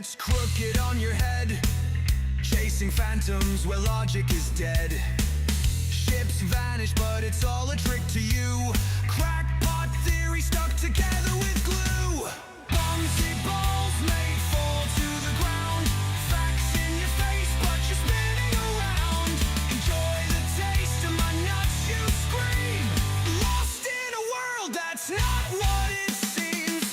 it's crooked on your head, chasing phantoms where logic is dead. Ships vanish, but it's all a trick to you. Crackpot theory stuck together with glue. Bombsy balls may fall to the ground. Facts in your face, but you're spinning around. Enjoy the taste of my nuts, you scream. Lost in a world that's not what it seems.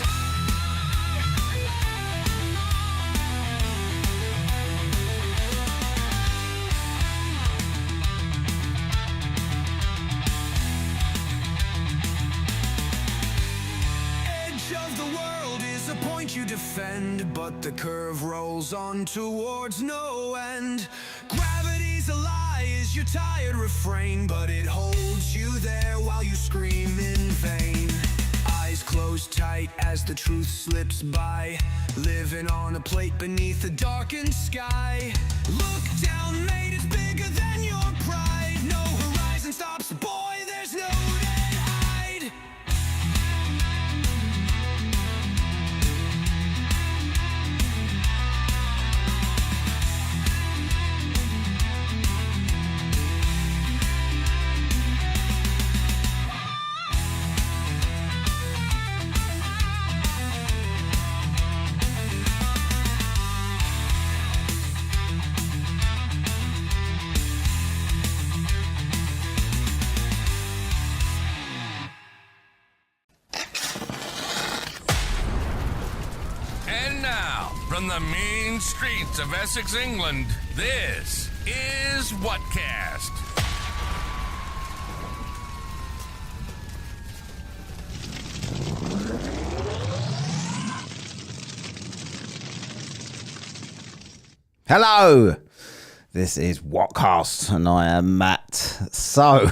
Edge of the world is a point you defend, but the curve rolls on towards no end. Gravity's a lie is your tired refrain, but it holds you there while you scream in vain. Eyes closed tight as the truth slips by, living on a plate beneath a darkened sky. Look down, mate, it's bigger than your pride. No horizon stops, boy, there's no dead hide. And now, from the mean streets of Essex, England, this is Whatcast. Hello, this is Whatcast, and I am Matt. So,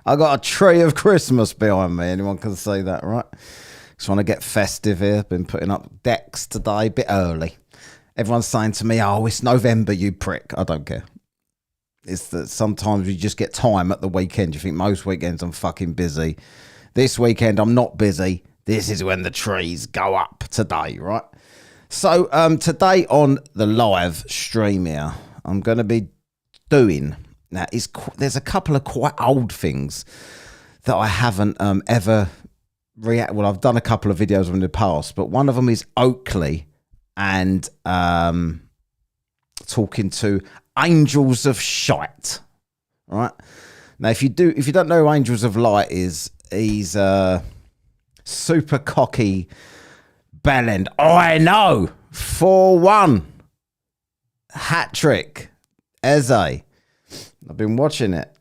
I got a tree of Christmas behind me. Anyone can see that, right? Just want to get festive here. Been putting up decks today, a bit early. Everyone's saying to me, "Oh, it's November, you prick." I don't care. It's that sometimes you just get time at the weekend. You think most weekends I'm fucking busy. This weekend I'm not busy. This is when the trees go up today, right? So today on the live stream here, I'm going to be doing, now there's a couple of quite old things that I haven't ever well, I've done a couple of videos in the past, but one of them is Oakley and talking to Angels of Shite, right? Now, if you don't know who Angels of Light is, he's a super cocky bellend. I know, 4-1 hat trick, Eze. I've been watching it.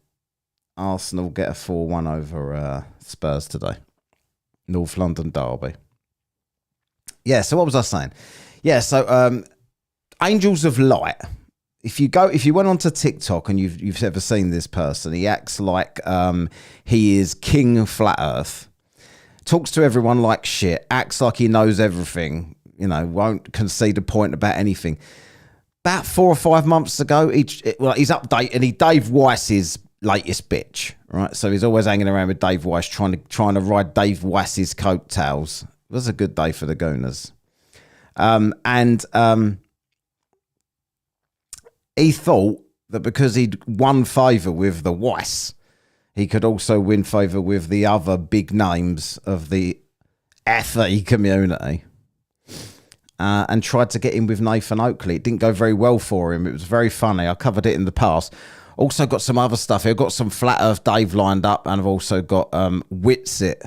Arsenal get a 4-1 over Spurs today. North London derby. Yeah, so what was I saying? Yeah, so Angels of Light. If you went onto TikTok and you've ever seen this person, he acts like he is King Flat Earth. Talks to everyone like shit. Acts like he knows everything. You know, won't concede a point about anything. About 4 or 5 months ago, he's updating. He Dave Weiss's latest bitch, right? So he's always hanging around with Dave Weiss, trying to ride Dave Weiss's coattails. It was a good day for the Gooners. He thought that because he'd won favour with the Weiss, he could also win favour with the other big names of the FE community. And tried to get in with Nathan Oakley. It didn't go very well for him. It was very funny. I covered it in the past. Also got some other stuff here. I've got some Flat Earth Dave lined up, and I've also got Witsit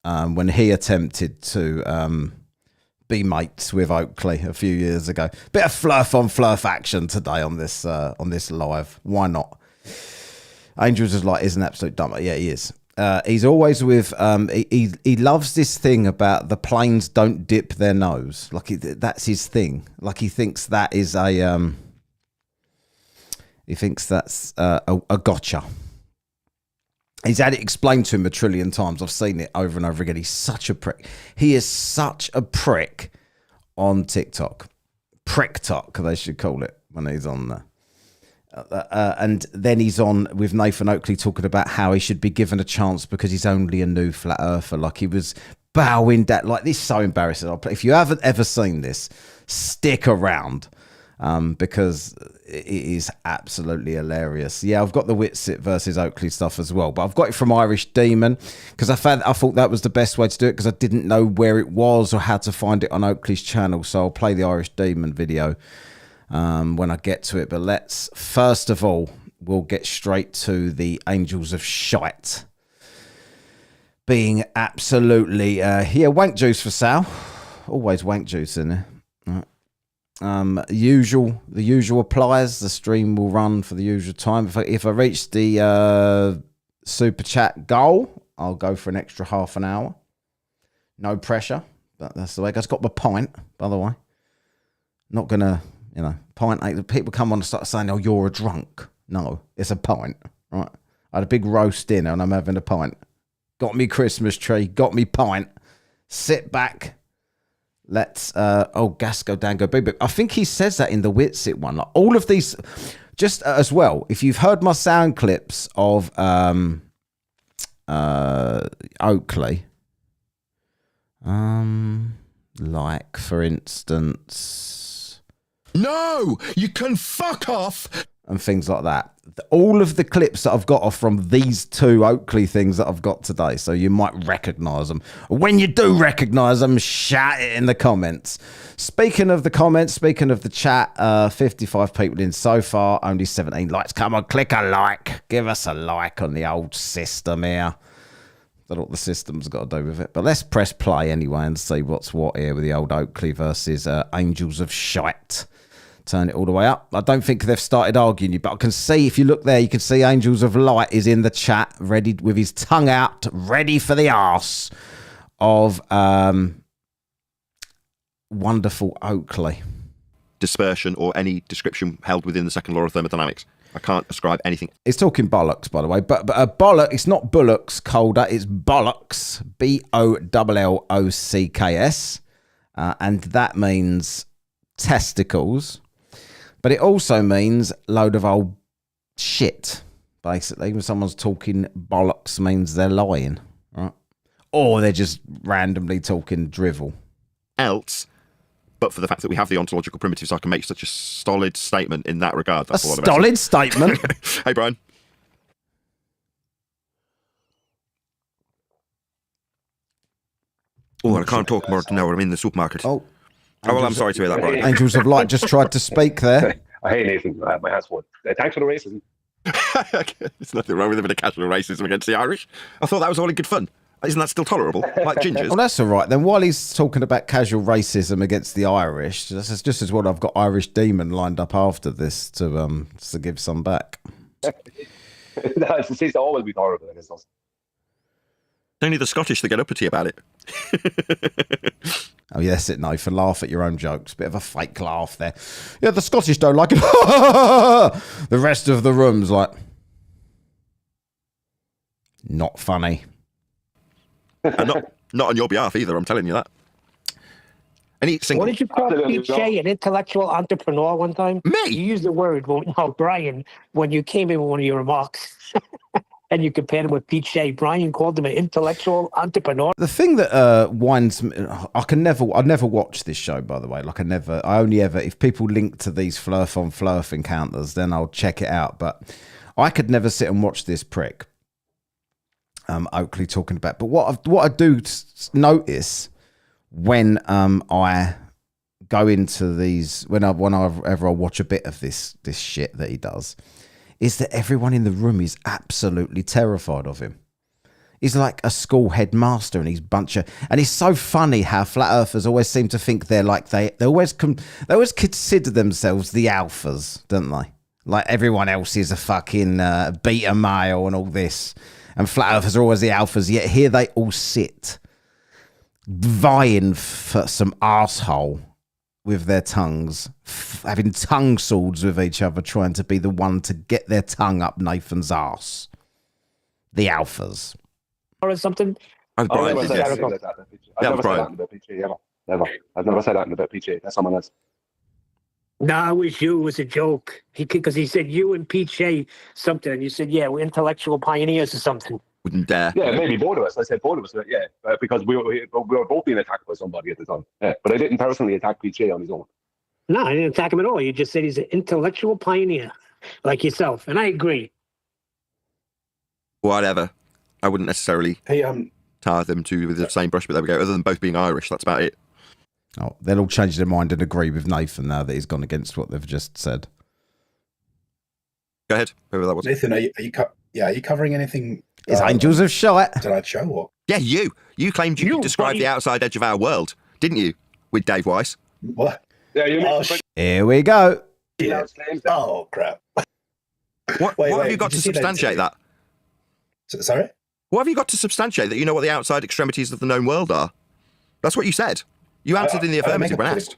when he attempted to be mates with Oakley a few years ago. Bit of flerf on flerf action today on this live. Why not? Angels is like, is an absolute dumber. Yeah, he is. He's always with he loves this thing about the planes don't dip their nose. Like that's his thing. Like he thinks that is a gotcha. He's had it explained to him a trillion times. I've seen it over and over again. He's such a prick. He is such a prick on TikTok. Prick talk, they should call it, when he's on there. And then he's on with Nathan Oakley talking about how he should be given a chance because he's only a new flat earther. Like he was bowing down. Like, this is so embarrassing. If you haven't ever seen this, stick around, because it is absolutely hilarious. Yeah, I've got the Whitsit versus Oakley stuff as well, but I've got it from Irish Demon because I thought that was the best way to do it because I didn't know where it was or how to find it on Oakley's channel. So I'll play the Irish Demon video when I get to it. But let's, first of all, we'll get straight to the Angels of Shite being absolutely, wank juice for sale. Always wank juice in there. The usual applies. The stream will run for the usual time. If I reach the super chat goal, I'll go for an extra half an hour. No pressure, but that's the way it goes. Got my pint, by the way. Not gonna, pint. People come on and start saying, "Oh, you're a drunk." No, it's a pint, right? I had a big roast dinner and I'm having a pint. Got me Christmas tree. Got me pint. Sit back. Let's Gasco Dango Boo Boo. I think he says that in the Whitsit one. Like, all of these, just as well, if you've heard my sound clips of Oakley, like for instance, no, you can fuck off, and things like that. All of the clips that I've got are from these two Oakley things that I've got today, so you might recognise them. When you do recognise them, shout it in the comments. Speaking of the comments, speaking of the chat, 55 people in so far, only 17 likes. Come on, click a like. Give us a like on the old system here. Don't know what the system's got to do with it, but let's press play anyway and see what's what here with the old Oakley versus Angels of Shite. Turn it all the way up. I don't think they've started arguing you, but I can see, if you look there, you can see Angels of Light is in the chat, ready with his tongue out, ready for the arse of wonderful Oakley. Dispersion or any description held within the second law of thermodynamics. I can't ascribe anything. It's talking bollocks, by the way, but a bollock, it's not bullocks, colder, it's bollocks, B-O-L-L-O-C-K-S, and that means testicles. But it also means load of old shit, basically. When someone's talking bollocks, means they're lying, right? Or they're just randomly talking drivel. Else, but for the fact that we have the ontological primitives, I can make such a stolid statement in that regard. That's a stolid statement? Hey, Brian. Oh, I can't talk more now. I'm in the supermarket. Oh, well, I'm sorry to hear that, Brian. Angels of Light just tried to speak there. Hey, Nathan, my hands full. Thanks for the racism. There's nothing wrong with a bit of casual racism against the Irish. I thought that was all in good fun. Isn't that still tolerable? Like gingers? Well, that's all right. Then while he's talking about casual racism against the Irish, that's just as well I've got Irish Demon lined up after this to give some back. It seems to always be tolerable. Only the Scottish that get uppity about it. Oh, yes, it no, for laugh at your own jokes. Bit of a fake laugh there. Yeah, the Scottish don't like it. The rest of the room's like, not funny. And not on your behalf either, I'm telling you that. Any single... What did you call Pete Shea, an intellectual entrepreneur one time? Me? You used the word, Brian, when you came in with one of your remarks. And you compared him with Pete Shea. Brian called him an intellectual entrepreneur. The thing that winds me, I never watch this show, by the way. Like I only ever, if people link to these flerf on flerf encounters, then I'll check it out. But I could never sit and watch this prick. Oakley talking about. But what I do notice when I go into these, whenever I watch a bit of this shit that he does, is that everyone in the room is absolutely terrified of him. He's like a school headmaster, and he's and it's so funny how flat earthers always seem to think they're like they always consider themselves the alphas, don't they? Like everyone else is a fucking beta male and all this, and flat earthers are always the alphas. Yet here they all sit vying for some arsehole with their tongues, having tongue swords with each other, trying to be the one to get their tongue up Nathan's arse. The alphas. Or something. I've never said that in the PG, never. I've never said that in the PG. That's someone else. No, it was you. It was a joke. Because he said you and Pete Shea something, and you said, yeah, we're intellectual pioneers or something. Wouldn't dare. Yeah, maybe both of us. I said both of us. Yeah, because we were both being attacked by somebody at the time. Yeah, but I didn't personally attack PJ on his own. No, I didn't attack him at all. You just said he's an intellectual pioneer, like yourself, and I agree. Whatever. I wouldn't necessarily tar them two with the same brush, but there we go. Other than both being Irish, that's about it. Oh, they'll all change their mind and agree with Nathan now that he's gone against what they've just said. Go ahead, whoever that was. Nathan, are you covering anything? It's Angels of Shite. Tonight's show, or? Yeah, you claimed you could describe the outside edge of our world, didn't you? With Dave Weiss. What? Yeah, you Here we go. Yeah. Oh, crap. What have you got to substantiate that? Sorry? What have you got to substantiate that you know what the outside extremities of the known world are? That's what you said. You answered in the affirmative when asked.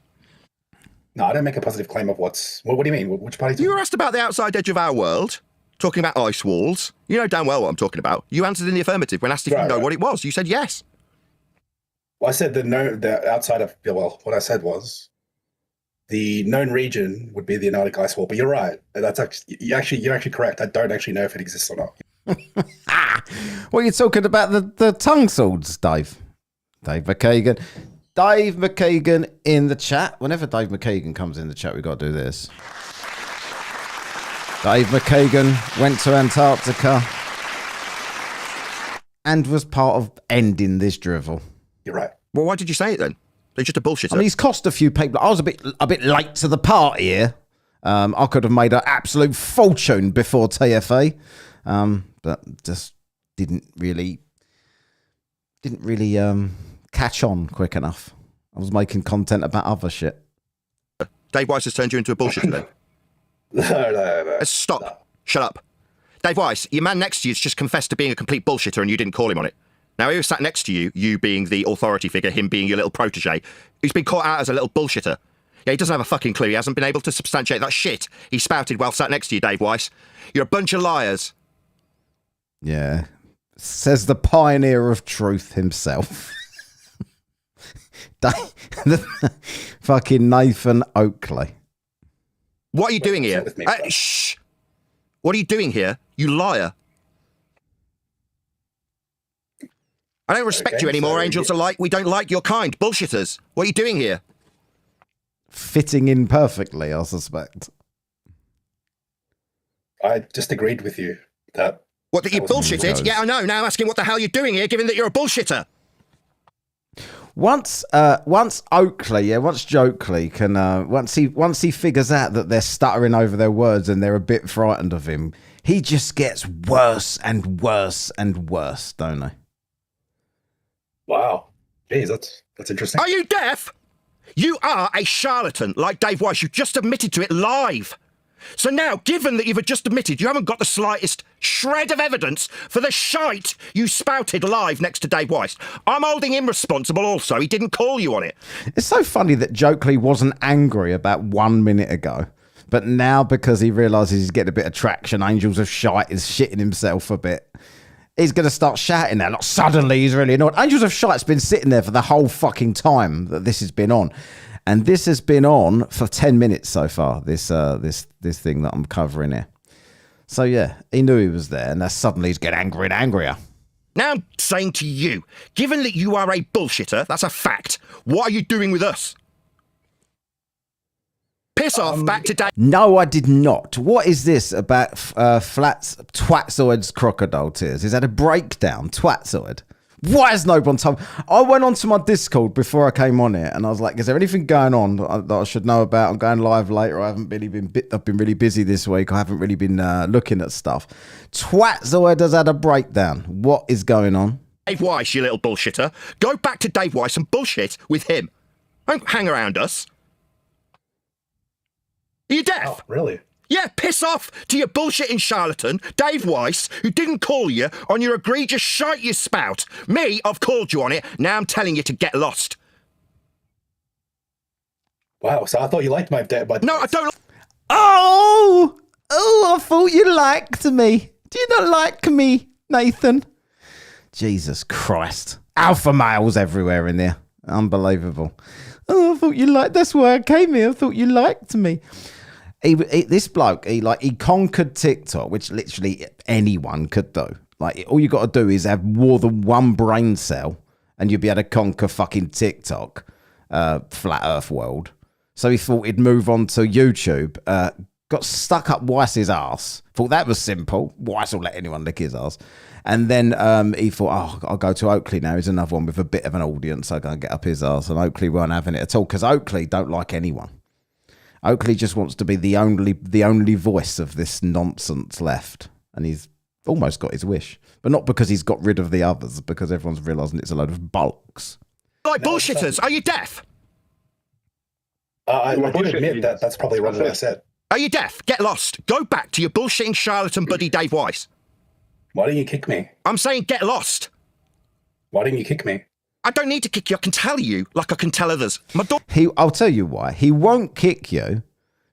No, I don't make a positive claim of what's... What do you mean? Which party? You were asked about the outside edge of our world, talking about ice walls. You know damn well what I'm talking about. You answered in the affirmative when asked if you know what it was. You said yes. Well, I said the outside of... Well, what I said was the known region would be the Antarctic ice wall. But you're right. That's actually you're actually correct. I don't actually know if it exists or not. Well, you're talking about the tongue swords, Dave. Dave McKagan. Dave McKagan in the chat. Whenever Dave McKagan comes in the chat, we've got to do this. Dave McKagan went to Antarctica and was part of ending this drivel. You're right. Well, why did you say it then? They're just a bullshitter. I mean, he's cost a few people. I was a bit late to the party here. I could have made an absolute fortune before TFA, but just didn't really catch on quick enough. I was making content about other shit. Dave Weiss has turned you into a bullshitter then? No. Stop. No. Shut up. Dave Weiss, your man next to you has just confessed to being a complete bullshitter and you didn't call him on it. Now, he was sat next to you, you being the authority figure, him being your little protege, who's been caught out as a little bullshitter. Yeah, he doesn't have a fucking clue. He hasn't been able to substantiate that shit he spouted while sat next to you, Dave Weiss. You're a bunch of liars. Yeah. Says the pioneer of truth himself. Fucking Nathan Oakley. What are you doing here? Shh. What are you doing here? You liar. I don't respect you anymore, Angels alike. We don't like your kind. Bullshitters. What are you doing here? Fitting in perfectly, I suspect. I just agreed with you that... What, that you bullshitted? Yeah, I know. Now I'm asking what the hell you're doing here, given that you're a bullshitter. Once Oakley can, once he figures out that they're stuttering over their words and they're a bit frightened of him, he just gets worse and worse and worse, don't he? Wow. Jeez, that's interesting. Are you deaf? You are a charlatan, like Dave Weiss. You just admitted to it live. So now, given that you've just admitted you haven't got the slightest shred of evidence for the shite you spouted live next to Dave Weiss, I'm holding him responsible also. He didn't call you on it. It's so funny that Oakley wasn't angry about 1 minute ago, but now because he realises he's getting a bit of traction, Angels of Shite is shitting himself a bit. He's going to start shouting now. Like, suddenly he's really annoyed. Angels of Shite's been sitting there for the whole fucking time that this has been on. And this has been on for 10 minutes so far, this thing that I'm covering here. So, yeah, he knew he was there, and now suddenly he's getting angrier and angrier. Now I'm saying to you, given that you are a bullshitter, that's a fact, what are you doing with us? Piss off, back to Dave. No, I did not. What is this about Flatzoid's crocodile tears? Is that a breakdown? Flatzoid? Why is no one told? I went onto my Discord before I came on here, and I was like, "Is there anything going on that I should know about?" I'm going live later. I haven't really been. I've been really busy this week. I haven't really been looking at stuff. Flatzoid has had a breakdown. What is going on? Dave Weiss, you little bullshitter. Go back to Dave Weiss and bullshit with him. Don't hang around us. Are you deaf? Oh, really? Yeah, piss off to your bullshitting charlatan, Dave Weiss, who didn't call you on your egregious shite you spout. Me, I've called you on it. Now I'm telling you to get lost. Wow, so I thought you liked my dad, but... No, I don't... Oh, I thought you liked me. Do you not like me, Nathan? Jesus Christ. Alpha males everywhere in there. Unbelievable. Oh, I thought you liked... That's why I came here. I thought you liked me. This bloke, he conquered TikTok, which literally anyone could do. Like, all you got to do is have more than one brain cell and you'll be able to conquer fucking TikTok, flat earth world. So he thought he'd move on to YouTube, got stuck up Weiss's ass, thought that was simple. Weiss will let anyone lick his ass. And then he thought, I'll go to Oakley now. He's another one with a bit of an audience. I'm going to get up his ass. And Oakley weren't having it at all because Oakley don't like anyone. Oakley just wants to be the only voice of this nonsense left. And he's almost got his wish. But not because he's got rid of the others, because everyone's realising it's a load of bollocks. Like bullshitters, are you deaf? I did admit that that's probably wrong what I said. Are you deaf? Get lost. Go back to your bullshitting charlatan buddy Dave Weiss. Why didn't you kick me? I'm saying get lost. Why didn't you kick me? I don't need to kick you. I can tell you like I can tell others. I'll tell you why. He won't kick you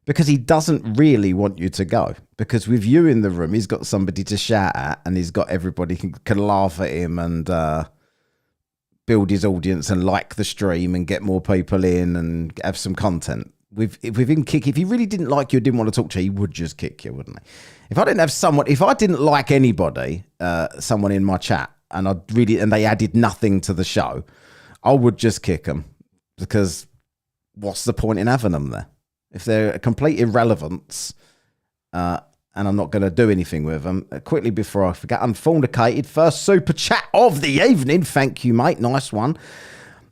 because he doesn't really want you to go. Because with you in the room, he's got somebody to shout at and he's got everybody can laugh at him and build his audience and like the stream and get more people in and have some content. With him kick, if he really didn't like you, didn't want to talk to you, he would just kick you, wouldn't he? If I didn't like anybody, someone in my chat, and they added nothing to the show, I would just kick them because what's the point in having them there? If they're a complete irrelevance, and I'm not going to do anything with them. Quickly before I forget, Unfornicated, first super chat of the evening. Thank you, mate. Nice one.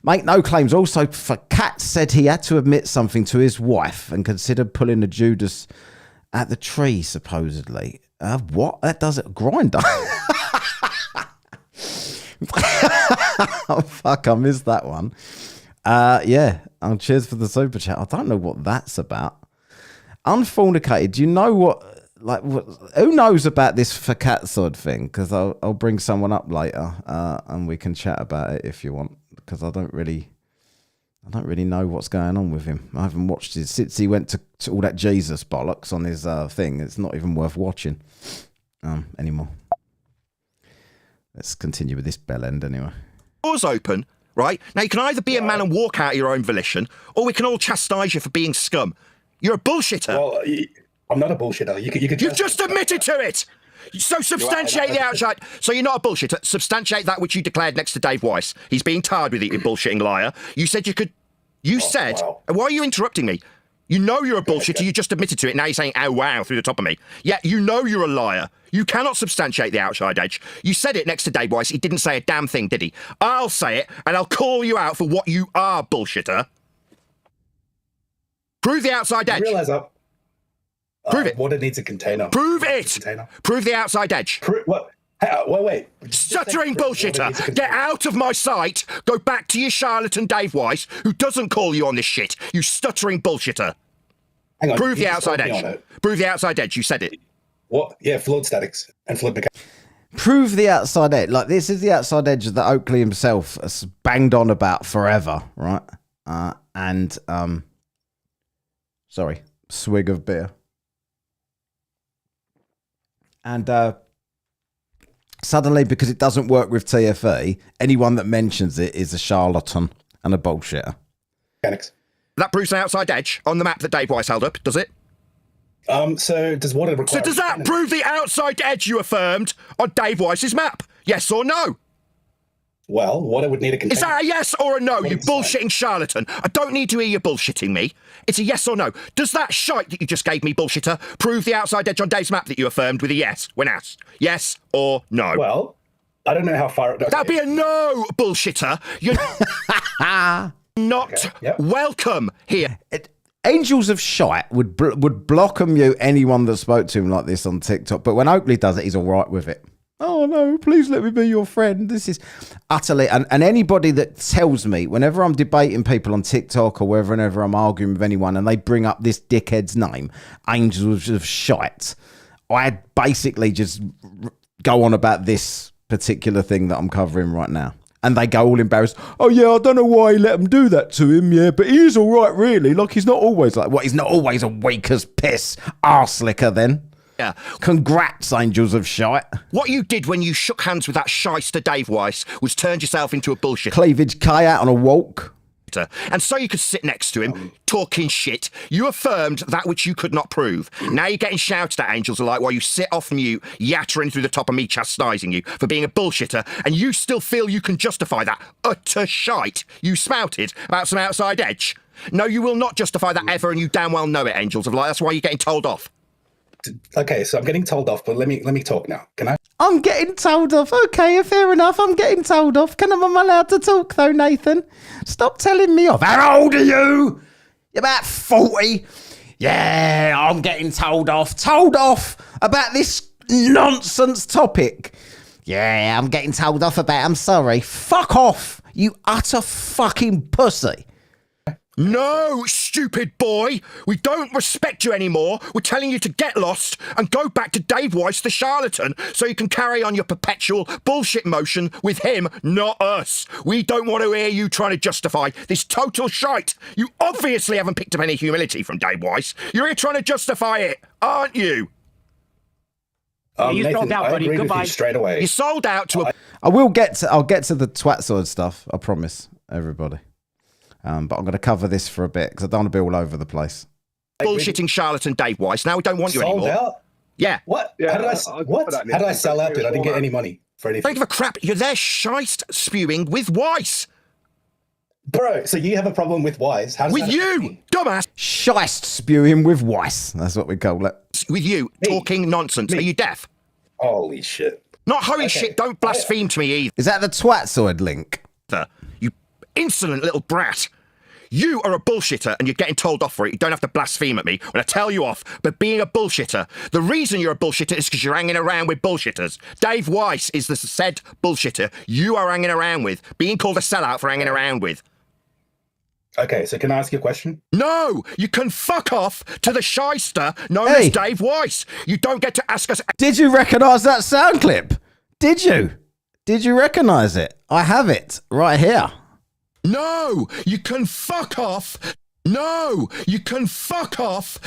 Make no claims. Also, Fkatzoids said he had to admit something to his wife and considered pulling a Judas at the tree, supposedly. What? That does it. Grinder. Oh, fuck, I missed that one. Yeah. Cheers for the super chat. I don't know what that's about. Unfornicated, do you know what, who knows about this Fkatzoid thing? Because I'll bring someone up later and we can chat about it if you want. Because I don't really know what's going on with him. I haven't watched it since he went to all that Jesus bollocks on his thing. It's not even worth watching anymore. Let's continue with this bell end anyway. Doors open, right? Now you can either be a man and walk out of your own volition, or we can all chastise you for being scum. You're a bullshitter. Well, I'm not a bullshitter. You've just admitted to it. So substantiate the outside. So you're not a bullshitter. Substantiate that which you declared next to Dave Weiss. He's being tired with it, you bullshitting liar. You said you could. You said. Wow. Why are you interrupting me? You know you're a bullshitter. You just admitted to it. Now you're saying, "Oh wow," through the top of me. Yeah, you know you're a liar. You cannot substantiate the outside edge. You said it next to Dave Weiss. He didn't say a damn thing, did he? I'll say it, and I'll call you out for what you are, bullshitter. Prove the outside edge. I realise Prove it. Water needs a container. Prove it. Prove the outside edge. What? Wait. Stuttering bullshitter. Get out of my sight. Go back to your charlatan Dave Weiss, who doesn't call you on this shit. You stuttering bullshitter. Hang on. Prove the outside edge. Prove the outside edge. You said it. What? Yeah, fluid statics and fluid mechanics. Prove the outside edge. Like, this is the outside edge that Oakley himself has banged on about forever, right? Sorry, swig of beer. And suddenly, because it doesn't work with TFE, anyone that mentions it is a charlatan and a bullshitter. Mechanics. That proves an outside edge on the map that Dave Weiss held up, does it? So does water require... So does that prove the outside edge you affirmed on Dave Weiss's map? Yes or no? Well, water would need a container. Is that a yes or a no, you bullshitting charlatan? I don't need to hear you bullshitting me. It's a yes or no. Does that shite that you just gave me, bullshitter, prove the outside edge on Dave's map that you affirmed with a yes when asked? Yes or no? Well, I don't know how far... Okay. That'd be a no, bullshitter. You're not welcome here. Angels of Shite would block and mute anyone that spoke to him like this on TikTok. But when Oakley does it, he's all right with it. Oh, no, please let me be your friend. This is utterly... And anybody that tells me, whenever I'm debating people on TikTok or whenever I'm arguing with anyone and they bring up this dickhead's name, Angels of Shite, I basically just go on about this particular thing that I'm covering right now. And they go all embarrassed. Oh, yeah, I don't know why he let him do that to him, yeah, but he is all right, really. Like, he's not always like... What, he's not always a weak as piss arse-licker, then? Yeah. Congrats, Angels of Shite. What you did when you shook hands with that shyster Dave Weiss was turned yourself into a bullshit. Cleavage K out on a walk. bullshitter, and so you could sit next to him, talking shit. You affirmed that which you could not prove. Now you're getting shouted at, Angels Alike, while you sit off mute, yattering through the top of me chastising you for being a bullshitter, and you still feel you can justify that utter shite you spouted about some outside edge. No, you will not justify that ever, and you damn well know it, Angels of Light. That's why you're getting told off. Okay, so I'm getting told off, but let me talk now. Can I? I'm getting told off. Okay, fair enough. I'm getting told off. Am I allowed to talk though, Nathan? Stop telling me off. How old are you? You're about 40. Yeah, I'm getting told off. Told off about this nonsense topic. Yeah, I'm getting told off about. I'm sorry. Fuck off, you utter fucking pussy. No, stupid boy. We don't respect you anymore. We're telling you to get lost and go back to Dave Weiss, the charlatan, so you can carry on your perpetual bullshit motion with him, not us. We don't want to hear you trying to justify this total shite. You obviously haven't picked up any humility from Dave Weiss. You're here trying to justify it, aren't you? You sold out, I buddy. agree with Goodbye. you straight away. You sold out to a... I'll get to the Flatzoid stuff. I promise, everybody. But I'm going to cover this for a bit because I don't want to be all over the place. bullshitting charlatan Dave Weiss. Now we don't want you Sold anymore. out? Yeah. What? Yeah, How did I'll go for that, How did I Nick. sell out, dude? I didn't get any money for anything. Don't give a crap. You're there shite spewing with Weiss. Bro, so you have a problem with Wise? How does With that affect you, me? dumbass. Shist spewing with Weiss. That's what we call it. With you, Me. talking nonsense. Me. Are you deaf? Holy shit. Not holy Okay. shit. Don't blaspheme to me Is that the Flatzoid link? either. You insolent little brat. You are a bullshitter and you're getting told off for it. You don't have to blaspheme at me when I tell you off. But being a bullshitter, the reason you're a bullshitter is because you're hanging around with bullshitters. Dave Weiss is the said bullshitter you are hanging around with, being called a sellout for hanging around with. Okay, so can I ask you a question? No, you can fuck off to the shyster known Hey. as Dave Weiss. You don't get to ask us. Did you recognise that sound clip? Did you? Did you recognise it? I have it right here. No, you can fuck off. No, you can fuck off.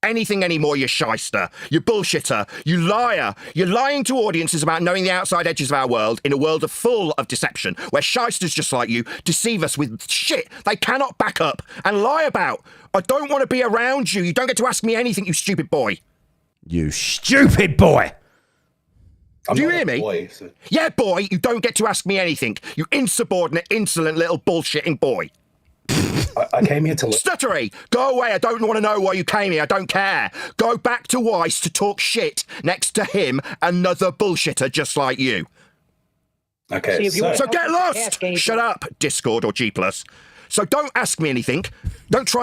Anything anymore, you shyster, you bullshitter, you liar. You're lying to audiences about knowing the outside edges of our world in a world full of deception, where shysters just like you deceive us with shit they cannot back up and lie about. I don't want to be around you. You don't get to ask me anything, you stupid boy. You stupid boy. I'm Do you not a hear me? boy, so- Yeah, boy, you don't get to ask me anything. You insubordinate, insolent little bullshitting boy. I came here to look. Stuttery, go away. I don't want to know why you came here. I don't care. Go back to Weiss to talk shit next to him, another bullshitter just like you. Okay, See, if you so, want- So get lost. Ask anything. Shut up, Discord or G+. So don't ask me anything. Don't try.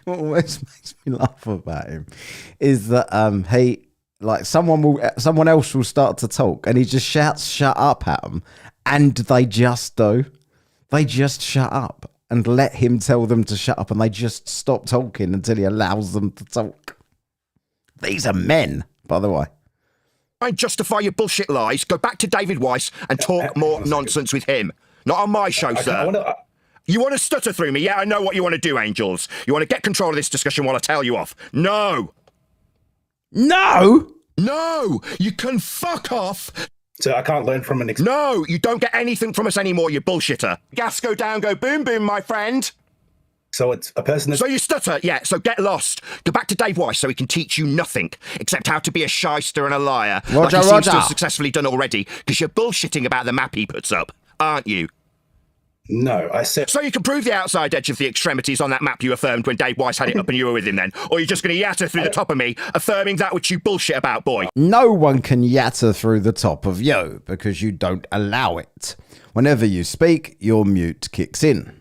What always makes me laugh about him is that someone else will start to talk and he just shouts shut up at them, and they just do. They just shut up and let him tell them to shut up, and they just stop talking until he allows them to talk. These are men, by the way. Try and justify your bullshit lies. Go back to David Weiss and talk more nonsense with him. Not on my show, I sir. wanna- You want to stutter through me? Yeah, I know what you want to do, Angels. You want to get control of this discussion while I tell you off. No. No! No, you can fuck off. so I can't learn from an experience. No, you don't get anything from us anymore, you bullshitter. Gas go down, go boom boom, my friend. So it's a person that's So you stutter, yeah, so get lost. Go back to Dave Weiss so he can teach you nothing except how to be a shyster and a liar. like Roger, he seems to Roger. have successfully done already, because you're bullshitting about the map he puts up, aren't you? no. I said So you can prove the outside edge of the extremities on that map you affirmed when Dave Weiss had it up and you were with him then? Or you're just going to yatter through the top of me, affirming that which you bullshit about, boy? No one can yatter through the top of you because you don't allow it. Whenever you speak, your mute kicks in.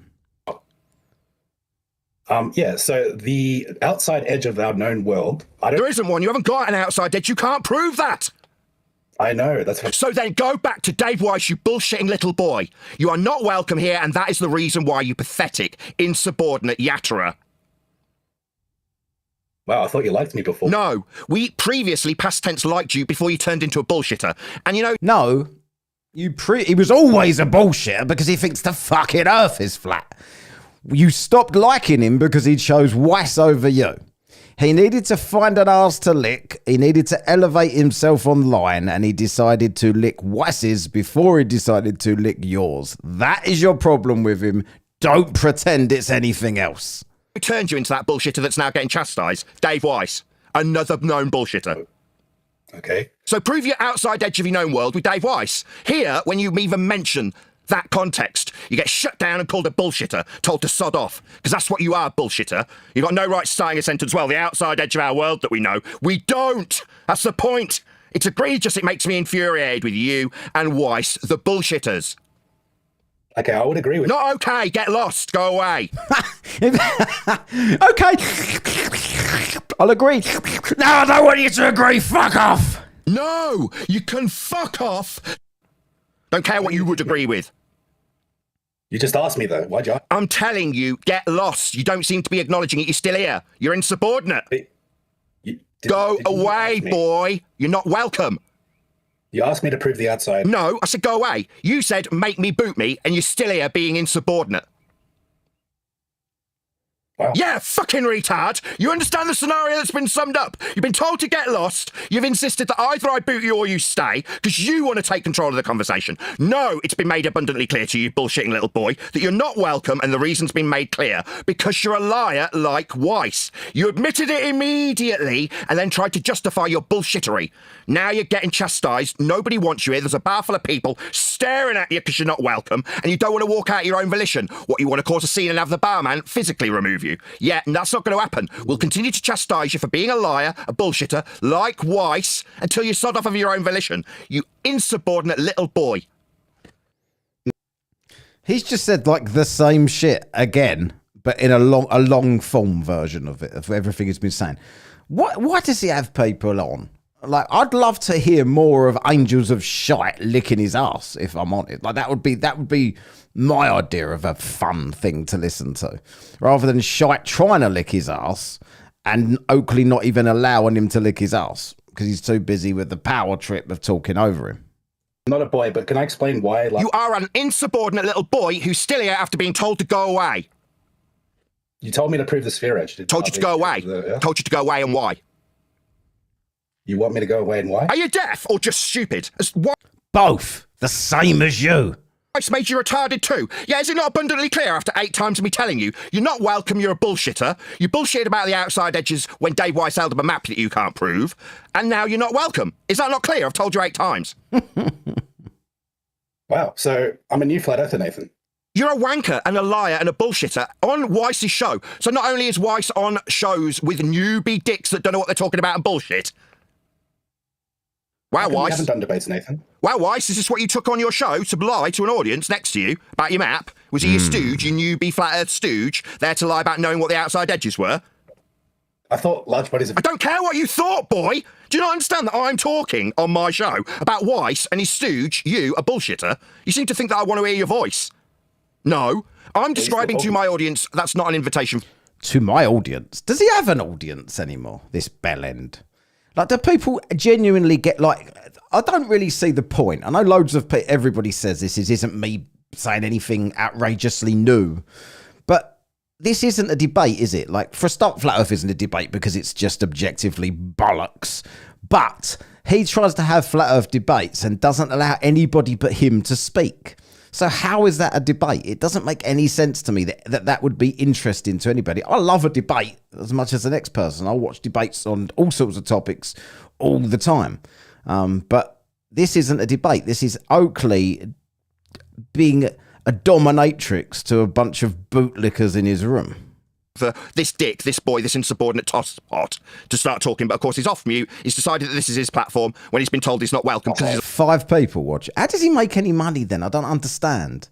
yeah. So the outside edge of our known world. There isn't one. You haven't got an outside edge. You can't prove that. I know that's what. So then go back to Dave Weiss, you bullshitting little boy. You are not welcome here, and that is the reason why, you pathetic, insubordinate yatterer. Wow, I thought you liked me before. No, we previously past tense liked you before you turned into a bullshitter. And you know, No, he was always a bullshitter because he thinks the fucking earth is flat. You stopped liking him because he chose Weiss over you. He needed to find an arse to lick. He needed to elevate himself online, and he decided to lick Weiss's before he decided to lick yours. That is your problem with him. Don't pretend it's anything else. Who turned you into that bullshitter that's now getting chastised? Dave Weiss. Another known bullshitter. Okay. So prove your outside edge of your known world with Dave Weiss. Here, when you even mention that context, you get shut down and called a bullshitter, told to sod off, because that's what you are, bullshitter. You've got no right starting a sentence, well, the outside edge of our world that we know. We don't! That's the point! It's egregious, it makes me infuriated with you and Weiss, the bullshitters. Okay, I would agree with Not okay, get lost, go away. Okay. I'll agree. No, I don't want you to agree. Fuck off. No, you can fuck off. Don't care what you would agree with. you. Just asked me, though. Why'd you ask? I'm telling you, get lost. You don't seem to be acknowledging it. You're still here. You're insubordinate. Go didn't you away, ask me? boy. You're not welcome. You asked me to prove the outside. No, I said go away. You said make me boot me, and you're still here being insubordinate. Wow. Yeah, fucking retard. You understand the scenario that's been summed up. You've been told to get lost. You've insisted that either I boot you or you stay, because you want to take control of the conversation. No, it's been made abundantly clear to you, bullshitting little boy, that you're not welcome, and the reason's been made clear, because you're a liar like Weiss. You admitted it immediately, and then tried to justify your bullshittery. Now you're getting chastised. Nobody wants you here. There's a bar full of people staring at you because you're not welcome, and you don't want to walk out your own volition. What, you want to cause a scene and have the barman physically remove you? Yeah, and that's not going to happen. We'll continue to chastise you for being a liar, a bullshitter, like Weiss, until you sod off of your own volition. You insubordinate little boy. He's just said like the same shit again, but in a long form version of it, of everything he's been saying. Why does he have people on? Like, I'd love to hear more of Angels of Shite licking his ass, if I'm on it. Like, that would be my idea of a fun thing to listen to, rather than Shite trying to lick his ass and Oakley not even allowing him to lick his ass because he's too busy with the power trip of talking over him. I'm not a boy, but can I explain why? Like, You are an insubordinate little boy who's still here after being told to go away. you told me to prove the sphere edge. Told you to go away. Yeah? Told you to go away, and why? You want me to go away, and why? Are you deaf or just stupid? Why Both. The same as you. made you retarded too? Yeah, is it not abundantly clear after 8 times of me telling you? You're not welcome, you're a bullshitter. You bullshit about the outside edges when Dave Weiss held up a map that you can't prove. And now you're not welcome. Is that not clear? I've told you 8 times. Wow, so I'm a new flat earther, Nathan. You're a wanker and a liar and a bullshitter on Weiss's show. So not only is Weiss on shows with newbie dicks that don't know what they're talking about and bullshit. Wow, We Weiss. haven't done debates, Nathan. Wow, Weiss, is this what you took on your show to lie to an audience next to you about your map? Was he your stooge, your newbie flat earth stooge, there to lie about knowing what the outside edges were? I thought large bodies of... I don't care what you thought, boy! Do you not understand that I'm talking on my show about Weiss and his stooge, you, a bullshitter? You seem to think that I want to hear your voice. No, I'm describing to my audience that's not an invitation. To my audience? Does he have an audience anymore, this bellend? Like, do people genuinely get, like, I don't really see the point. I know loads of people, everybody says this isn't me saying anything outrageously new, but this isn't a debate, is it? Like, for a start, Flat Earth isn't a debate because it's just objectively bollocks. But he tries to have Flat Earth debates and doesn't allow anybody but him to speak. So how is that a debate? It doesn't make any sense to me that would be interesting to anybody. I love a debate as much as the next person. I'll watch debates on all sorts of topics all the time. But this isn't a debate. This is Oakley being a dominatrix to a bunch of bootlickers in his room. For this dick, this boy, this insubordinate tosspot to start talking, but of course he's off mute. He's decided that this is his platform when he's been told he's not welcome because he's 5 people watch. How does he make any money then? I don't understand.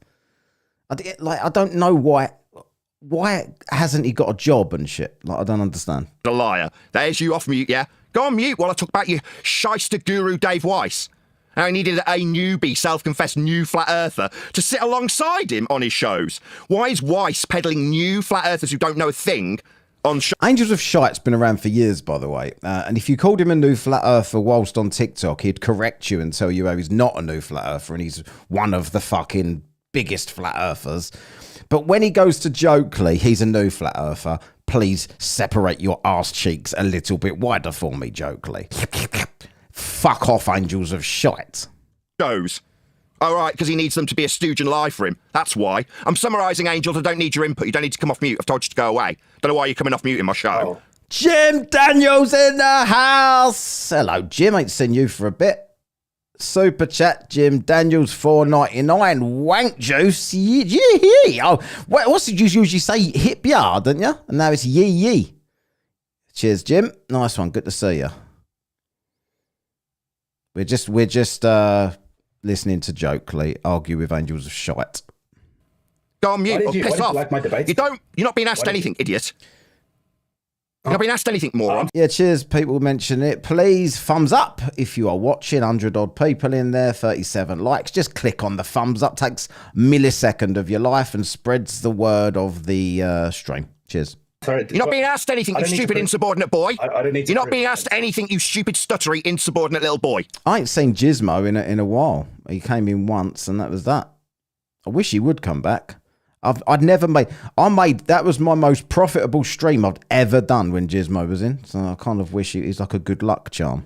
I don't know why hasn't he got a job and shit? Like, I don't understand. a liar. There's you off mute, yeah? Go on mute while I talk about you shyster guru Dave Weiss. How he needed a newbie, self-confessed new flat earther to sit alongside him on his shows. Why is Weiss peddling new flat earthers who don't know a thing on shows? Angels of Shite's been around for years, by the way. And if you called him a new flat earther whilst on TikTok, he'd correct you and tell you how he's not a new flat earther and he's one of the fucking biggest flat earthers. But when he goes to Oakley, he's a new flat earther. please separate your arse cheeks a little bit wider for me, Oakley. Fuck off, angels of shite. Shows. All right, because he needs them to be a stooge and lie for him. That's why. I'm summarising, Angels. I don't need your input. You don't need to come off mute. I've told you to go away. Don't know why you're coming off mute in my show. Oh. Jim Daniels in the house. Hello, Jim. Ain't seen you for a bit. Super chat, Jim Daniels, $4.99. Wank juice. Yee. Oh, what's did you usually say? Hip yard, didn't you? And now it's yee. Cheers, Jim. Nice one. Good to see you. We're just listening to Oakley argue with angels of shite. Go on mute. Why did Piss you off. like my debate? You're not being asked anything, idiot. You're not being asked anything, moron. Yeah, cheers. People mention it. Please, thumbs up if you are watching. 100 odd people in there, 37 likes. Just click on the thumbs up. Takes a millisecond of your life and spreads the word of the stream. Cheers. Sorry, You're not being asked anything, you stupid insubordinate boy. I don't need to You're not prove being it. asked anything, you stupid stuttery insubordinate little boy. I ain't seen Gizmo in a while. He came in once and that was that. I wish he would come back. That was my most profitable stream I've ever done when Gizmo was in. So I kind of wish he's like a good luck charm.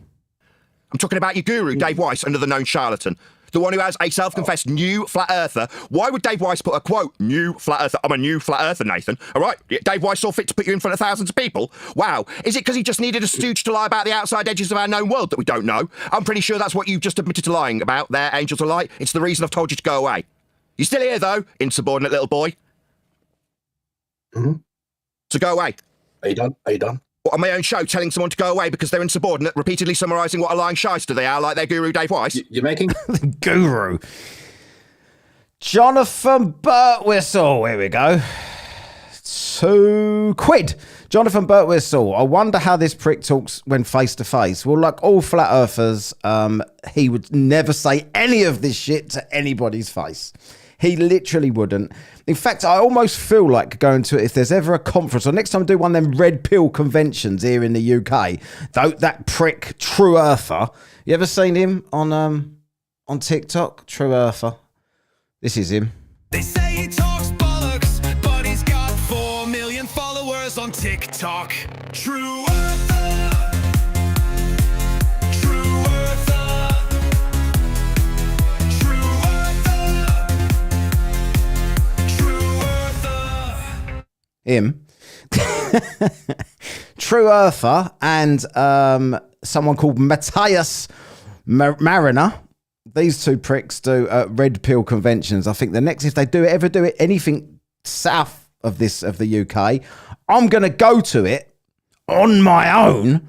I'm talking about your guru, Dave Weiss, another known charlatan. The one who has a self-confessed new flat earther. Why would Dave Weiss put a quote, new flat earther? I'm a new flat earther, Nathan. All right? Dave Weiss saw fit to put you in front of thousands of people? Wow. Is it because he just needed a stooge to lie about the outside edges of our known world that we don't know? I'm pretty sure that's what you've just admitted to lying about there, Angels of Light. It's the reason I've told you to go away. You're still here, though, insubordinate little boy. Mm-hmm. So go away. Are you done? What, on my own show, telling someone to go away because they're insubordinate, repeatedly summarising what a lying shyster they are, like their guru Dave Weiss? You're making... Guru. Jonathan Birtwistle. Here we go. £2. Jonathan Birtwistle. I wonder how this prick talks when face to face. Well, like all flat earthers, he would never say any of this shit to anybody's face. He literally wouldn't. In fact, I almost feel like going to, if there's ever a conference, or next time I do one of them red pill conventions here in the UK, though, that prick, True Earther, you ever seen him on TikTok? True Earther. This is him. They say he talks bollocks, but he's got 4 million followers on TikTok. True Earther. True Earther. True Earther. True Earther. Him. True Earther and someone called Matthias Mariner. These two pricks do red pill conventions. I think the next, if they ever do it anything south of the UK, I'm going to go to it on my own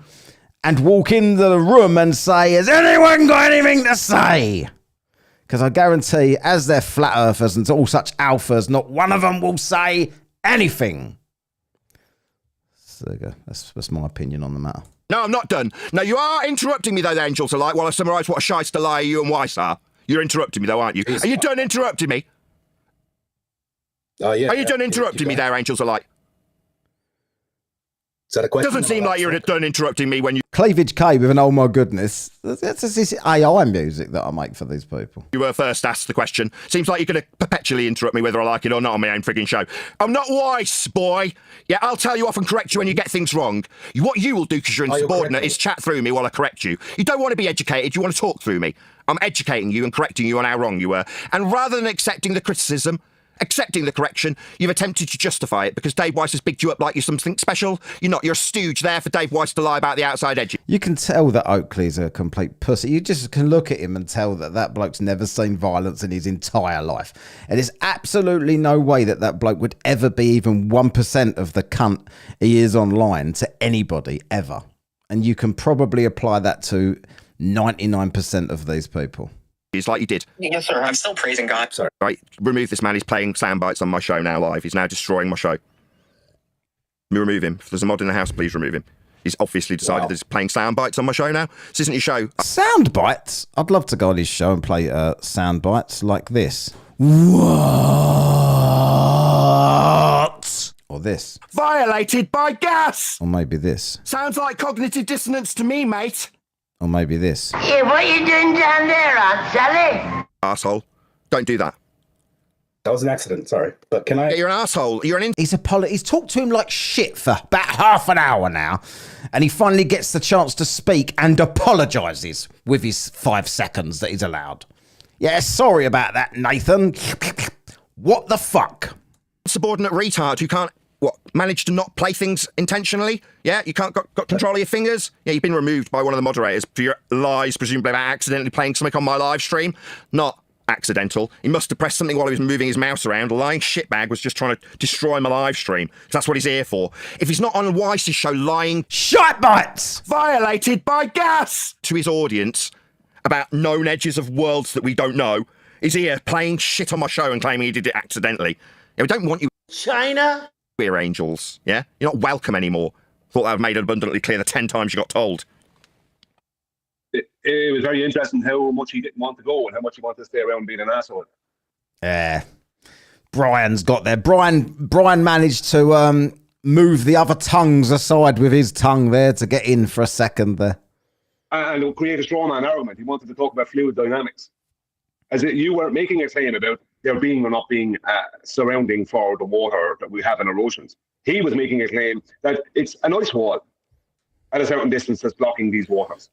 and walk in the room and say, has anyone got anything to say? Because I guarantee, as they're flat earthers and all such alphas, not one of them will say anything. So there you go. That's my opinion on the matter. No, I'm not done. No, you are interrupting me, though, the Angels are like, while I summarise what a shyster liar you and Weiss are. You're interrupting me, though, aren't you? Are you done interrupting me? Oh, yeah. Are you done interrupting me there, Angels are like? Is that a question? Doesn't seem like you're done interrupting me when Cleavage K with an oh my goodness. That's this AI music that I make for these people. you were first asked the question. Seems like you're going to perpetually interrupt me whether I like it or not on my own frigging show. I'm not Weiss, boy. Yeah, I'll tell you off and correct you when you get things wrong. What you will do because you're insubordinate is chat through me while I correct you. You don't want to be educated, you want to talk through me. I'm educating you and correcting you on how wrong you were. And rather than accepting the criticism, accepting the correction, you've attempted to justify it because Dave Weiss has bigged you up like you're something special. You're not. You're a stooge there for Dave Weiss to lie about the outside edges. You can tell that Oakley's a complete pussy. You just can look at him and tell that bloke's never seen violence in his entire life. And there's absolutely no way that bloke would ever be even 1% of the cunt he is online to anybody, ever. And you can probably apply that to 99% of these people. It's like you did. Yes, sir. I'm still praising God. Sorry. Right, remove this man. He's playing sound bites on my show now live. He's now destroying my show. Let me remove him. If there's a mod in the house, please remove him. He's obviously decided that he's playing sound bites on my show now. This isn't your show. Sound bites? I'd love to go on his show and play sound bites like this. What? Or this. Violated by gas! Or maybe this. Sounds like cognitive dissonance to me, mate. Or maybe this. Hey, what you doing down there, Aunt Sally? Arsehole. Don't do that. That was an accident, sorry. But can I... Yeah, you're an asshole. You're an He's talked to him like shit for about half an hour now, and he finally gets the chance to speak and apologises with his 5 seconds that he's allowed. Yeah, sorry about that, Nathan. What the fuck? insubordinate retard who can't, manage to not play things intentionally? Yeah, you can't got control of your fingers? Yeah, you've been removed by one of the moderators for your lies, presumably about accidentally playing something on my live stream. Not accidental. He must have pressed something while he was moving his mouse around. A lying shitbag was just trying to destroy my live stream. That's what he's here for. If he's not on Weiss's show lying shite violated by gas to his audience about known edges of worlds that we don't know, he's here playing shit on my show and claiming he did it accidentally. Yeah, we don't want you China. We're angels, yeah? You're not welcome anymore. Thought that I've made it abundantly clear the 10 times you got told. It was very interesting how much he didn't want to go and how much he wanted to stay around being an asshole. Yeah. Brian's got there. Brian managed to move the other tongues aside with his tongue there to get in for a second there. And create a straw man argument. He wanted to talk about fluid dynamics. As if you were making a claim about there being or not being surrounding for the water that we have in our oceans. He was making a claim that it's an ice wall at a certain distance that's blocking these waters.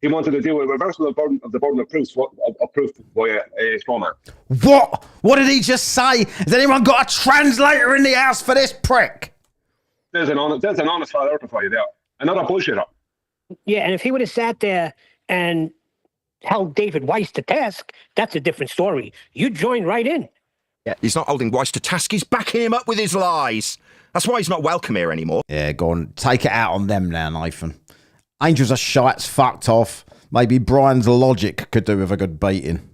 He wanted to do a reversal of the burden of proof via a straw man. What? What did he just say? Has anyone got a translator in the house for this prick? There's an honest flat earther for you there. Another bullshitter. Yeah, and if he would have sat there and held David Weiss to task, that's a different story. You joined right in. Yeah, he's not holding Weiss to task. He's backing him up with his lies. That's why he's not welcome here anymore. Yeah, go on. Take it out on them now, Nathan. Angels are shites, fucked off. Maybe Brian's logic could do with a good beating.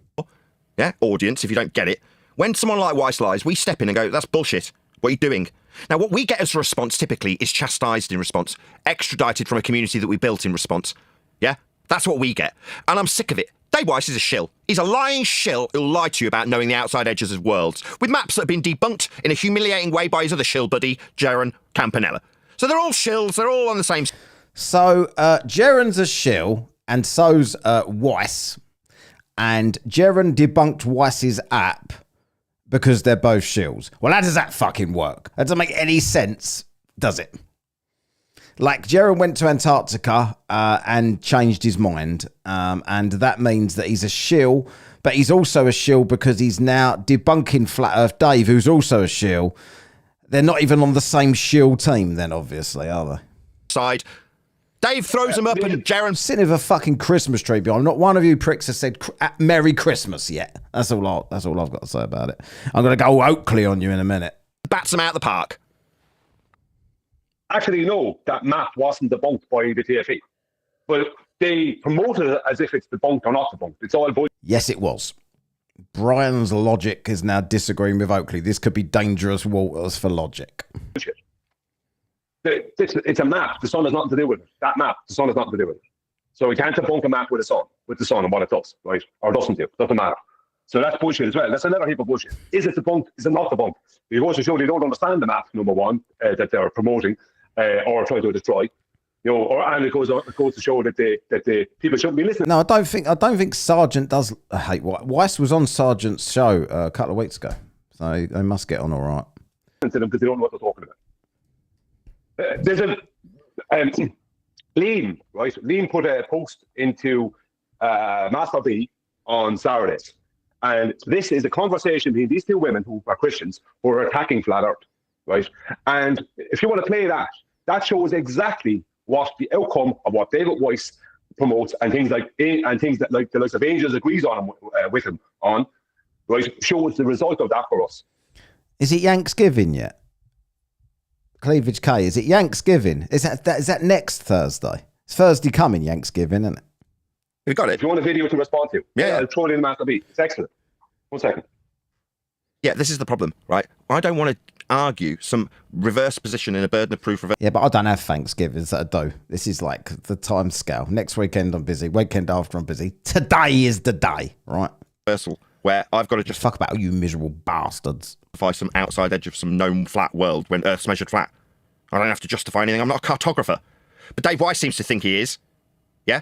Yeah, audience, if you don't get it. When someone like Weiss lies, we step in and go, that's bullshit. What are you doing? Now, what we get as a response typically is chastised in response, extradited from a community that we built in response. Yeah? That's what we get. And I'm sick of it. Dave Weiss is a shill. He's a lying shill who'll lie to you about knowing the outside edges of worlds, with maps that have been debunked in a humiliating way by his other shill buddy, Jaron Campanella. So they're all shills, they're all on the same... So, Jaron's a shill, and so's Weiss. And Jaron debunked Weiss's app because they're both shills. Well, how does that fucking work? That doesn't make any sense, does it? Like, Jaron went to Antarctica and changed his mind. And that means that he's a shill, but he's also a shill because he's now debunking Flat Earth Dave, who's also a shill. They're not even on the same shill team then, obviously, are they? Side. Dave throws him up and Jaron... Sitting with a fucking Christmas tree behind. Not one of you pricks has said Merry Christmas yet. That's all I've got to say about it. I'm going to go Oakley on you in a minute. Bats him out the park. Actually, no, that map wasn't debunked by the TFE. But they promoted it as if it's debunked or not debunked. It's all bullshit. Yes, it was. Brian's logic is now disagreeing with Oakley. This could be dangerous waters for logic. It's a map. The sun has nothing to do with it. That map, the sun has nothing to do with it. So we can't debunk a map with the sun and what it does, right? Or doesn't do. Doesn't matter. So that's bullshit as well. That's another heap of bullshit. Is it debunked? Is it not debunked? It goes to show they don't understand the map, number one, that they're promoting or trying to destroy. And it goes to show that the people shouldn't be listening. No, I don't think Sargent does hate Weiss. Weiss was on Sargent's show a couple of weeks ago, so they must get on all right. To them because they don't know what they're talking about. There's a Liam, right? Liam put a post into Master B on Saturdays, and this is a conversation between these two women who are Christians who are attacking Flat Earth, right? And if you want to play that shows exactly what the outcome of what David Weiss promotes and things like the likes of Angels agrees on with him on, right? Shows the result of that for us. Is it Yanksgiving yet? Cleavage K, is it Yanksgiving? Is that next Thursday? It's Thursday coming, Yanksgiving, isn't it? We got it. If you want a video to respond to, yeah. I'll throw it in the Master B. It's excellent. 1 second. Yeah, this is the problem, right? I don't want to argue some reverse position in a burden of proof. Yeah, but I don't have Thanksgivings that I do. This is like the time scale. Next weekend I'm busy. Weekend after I'm busy. Today is the day, right? Reversal, where I've got to just fuck about you miserable bastards. Some outside edge of some known flat world when Earth's measured flat. I don't have to justify anything. I'm not a cartographer. But Dave Weiss seems to think he is. Yeah?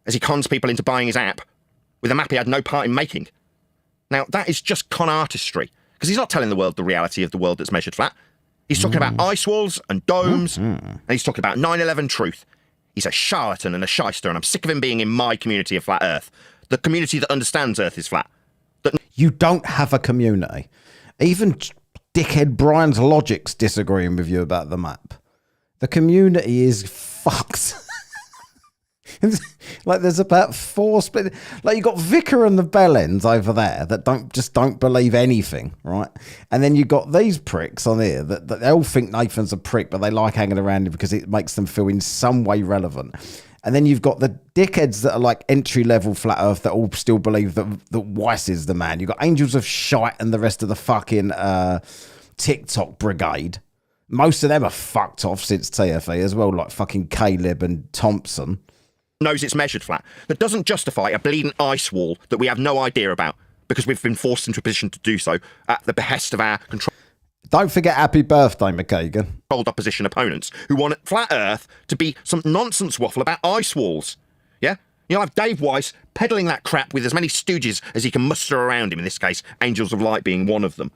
As he cons people into buying his app with a map he had no part in making. Now, that is just con artistry. Because he's not telling the world the reality of the world that's measured flat. He's talking about ice walls and domes, and he's talking about 9/11 truth. He's a charlatan and a shyster, and I'm sick of him being in my community of flat Earth, the community that understands Earth is flat. You don't have a community. Even dickhead Brian's Logic's disagreeing with you about the map. The community is fucked. Like there's about 4 split. Like you got Vicar and the Bellends over there that don't believe anything, right? And then you got these pricks on here that they all think Nathan's a prick, but they like hanging around him because it makes them feel in some way relevant. And then you've got the dickheads that are like entry-level flat Earth that all still believe that Weiss is the man. You've got Angels of Shite and the rest of the fucking TikTok brigade. Most of them are fucked off since TFE as well, like fucking Caleb and Thompson. Knows it's measured flat. That doesn't justify a bleeding ice wall that we have no idea about because we've been forced into a position to do so at the behest of our Don't forget happy birthday, McKagan. controlled opposition opponents who want flat Earth to be some nonsense waffle about ice walls. Yeah? You'll have Dave Weiss peddling that crap with as many stooges as he can muster around him, in this case, Angels of Light being one of them.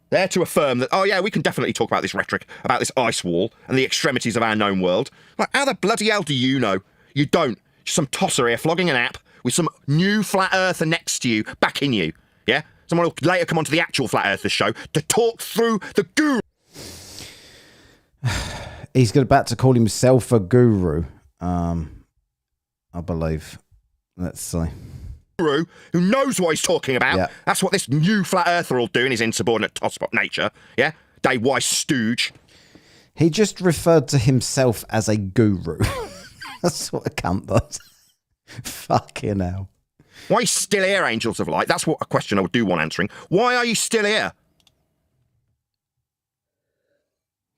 There to affirm that, oh yeah, we can definitely talk about this rhetoric, about this ice wall and the extremities of our known world. Like, how the bloody hell do you know? You don't. You're some tosser here flogging an app with some new flat earther next to you, backing you. Yeah? Someone will later come onto the actual Flat Earthers show to talk through the guru. He's about to call himself a guru, I believe. Let's see. Who knows what he's talking about. Yeah. That's what this new Flat Earther will do in his insubordinate tosspot nature. Yeah? Dave Weiss stooge. He just referred to himself as a guru. That's what a cunt does. Fucking hell. Why are you still here, Angels of Light? That's what a question I do want answering. Why are you still here?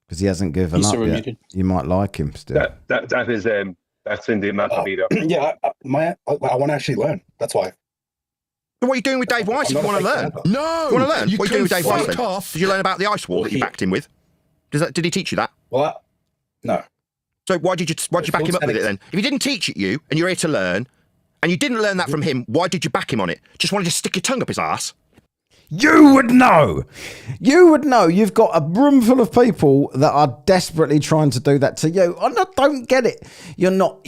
Because he hasn't given up yet. You might like him still. That is that's in the map leader. Yeah, I want to actually learn. That's why. What are you doing with Dave Weiss if you want to learn? No! You want to learn? What are you doing with Dave Weiss fuck then? off. Did you learn about the ice wall that you backed him with? Did he teach you that? Well, no. So why'd you back him up with it then? If he didn't teach it you, and you're here to learn, and you didn't learn that from him, why did you back him on it? Just wanted to stick your tongue up his ass? You would know. You would know. You've got a room full of people that are desperately trying to do that to you. I don't get it. You're not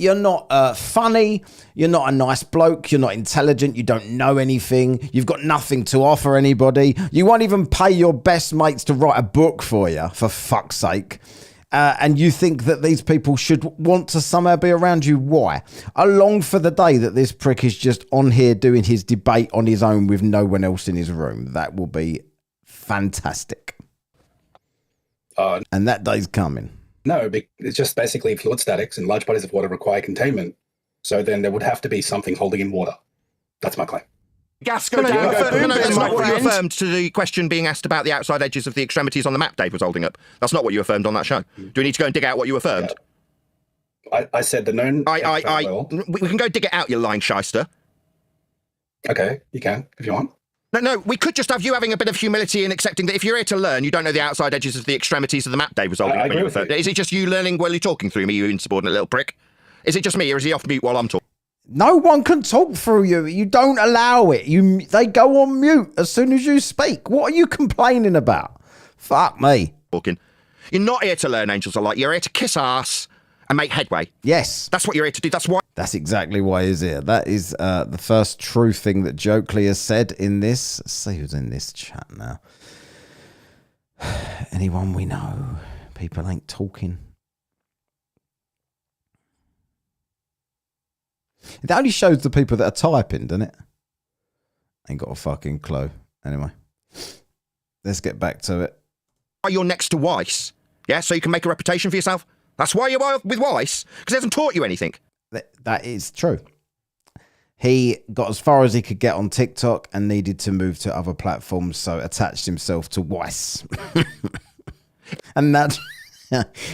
funny. You're not a nice bloke. You're not intelligent. You don't know anything. You've got nothing to offer anybody. You won't even pay your best mates to write a book for you, for fuck's sake. And you think that these people should want to somehow be around you. Why? I long for the day that this prick is just on here doing his debate on his own with no one else in his room. That will be fantastic. And that day's coming. No, it's just basically fluid statics and large bodies of water require containment. So then there would have to be something holding in water. That's my claim. Gas go down. That's not what you affirmed to the question being asked about the outside edges of the extremities on the map Dave was holding up. That's not what you affirmed on that show. Do we need to go and dig out what you affirmed? Yeah. I said the known... We can go dig it out, you lying shyster. Okay, you can, if you want. No, we could just have you having a bit of humility and accepting that if you're here to learn, you don't know the outside edges of the extremities of the map Dave was holding up. When you referred. Is it just you learning while you're talking through me, you insubordinate little prick? Is it just me, or is he off mute while I'm talking? No one can talk through you. You don't allow it. They go on mute as soon as you speak. What are you complaining about? Fuck me. You're not here to learn, Angels of Light. You're here to kiss ass and make headway. Yes. That's what you're here to do. That's why. That's exactly why he's here. That is the first true thing that Oakley has said in this. Let's see who's in this chat now. Anyone we know. People ain't talking. It only shows the people that are typing, doesn't it? Ain't got a fucking clue. Anyway, let's get back to it. Why you're next to Weiss, yeah? So you can make a reputation for yourself? That's why you're with Weiss? Because he hasn't taught you anything. That is true. He got as far as he could get on TikTok and needed to move to other platforms, so attached himself to Weiss. And that...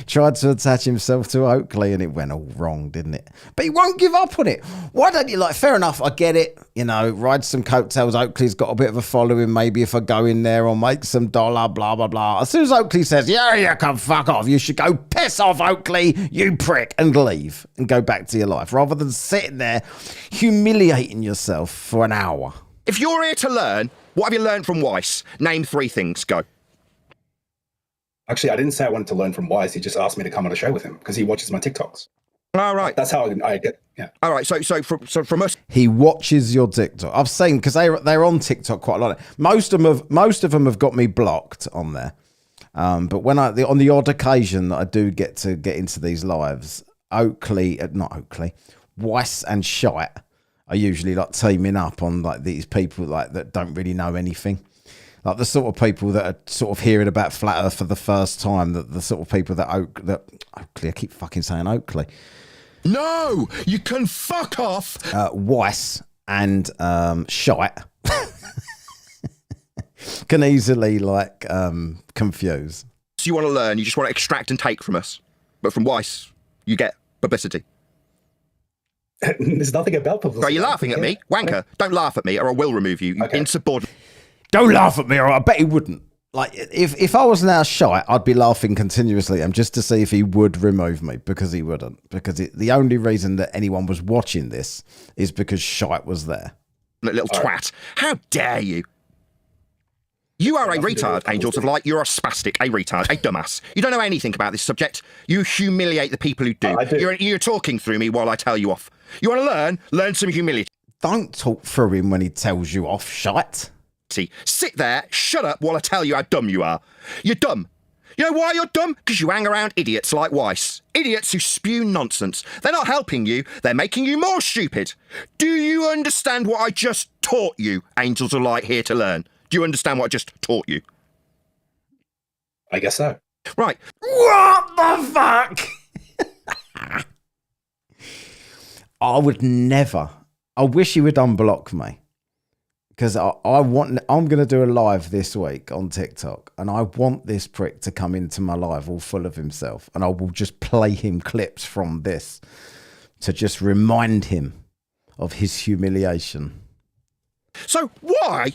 tried to attach himself to Oakley and it went all wrong, didn't it? But he won't give up on it. Why don't you, fair enough, I get it. Ride some coattails. Oakley's got a bit of a following. Maybe if I go in there, I'll make some dollar, blah, blah, blah. As soon as Oakley says, yeah, you can fuck off, you should go piss off, Oakley, you prick, and leave and go back to your life rather than sitting there humiliating yourself for an hour. If you're here to learn, What have you learned from Weiss? Name 3 things. Go. Actually, I didn't say I wanted to learn from Wise. He just asked me to come on a show with him because he watches my TikToks. All right. That's how I get. Yeah. All right. So from us. He watches your TikTok. I've seen, because they're on TikTok quite a lot. Most of them have got me blocked on there. But when on the odd occasion that I do get into these lives, Weiss and Shite are usually like teaming up on like these people like that don't really know anything. Like the sort of people that are sort of hearing about Flat Earth for the first time, that the sort of people that Oakley, I keep fucking saying Oakley. No, you can fuck off. Weiss and Shite can easily like confuse. So you want to learn, you just want to extract and take from us. But from Weiss, you get publicity. There's nothing about publicity. Are you laughing at me? Wanker, don't laugh at me or I will remove you. You insubordinate. Don't laugh at me, or I bet he wouldn't. Like, if I was now Shite, I'd be laughing continuously, and just to see if he would remove me, because he wouldn't. Because the only reason that anyone was watching this is because Shite was there. Little twat. How dare you? You are a retard, Angels of Light. You're a spastic, a retard, a dumbass. You don't know anything about this subject. You humiliate the people who do. You're talking through me while I tell you off. You want to learn? Learn some humility. Don't talk through him when he tells you off, Shite. Sit there, shut up while I tell you how dumb you are. You're dumb. You know why you're dumb? Because you hang around idiots like Weiss. Idiots who spew nonsense. They're not helping you, they're making you more stupid. Do you understand what I just taught you, Angels of Light here to learn? Do you understand what I just taught you? I guess so. Right. What the fuck? I would never. I wish he would unblock me. Because I'm going to do a live this week on TikTok, and I want this prick to come into my live all full of himself, and I will just play him clips from this to just remind him of his humiliation. So why,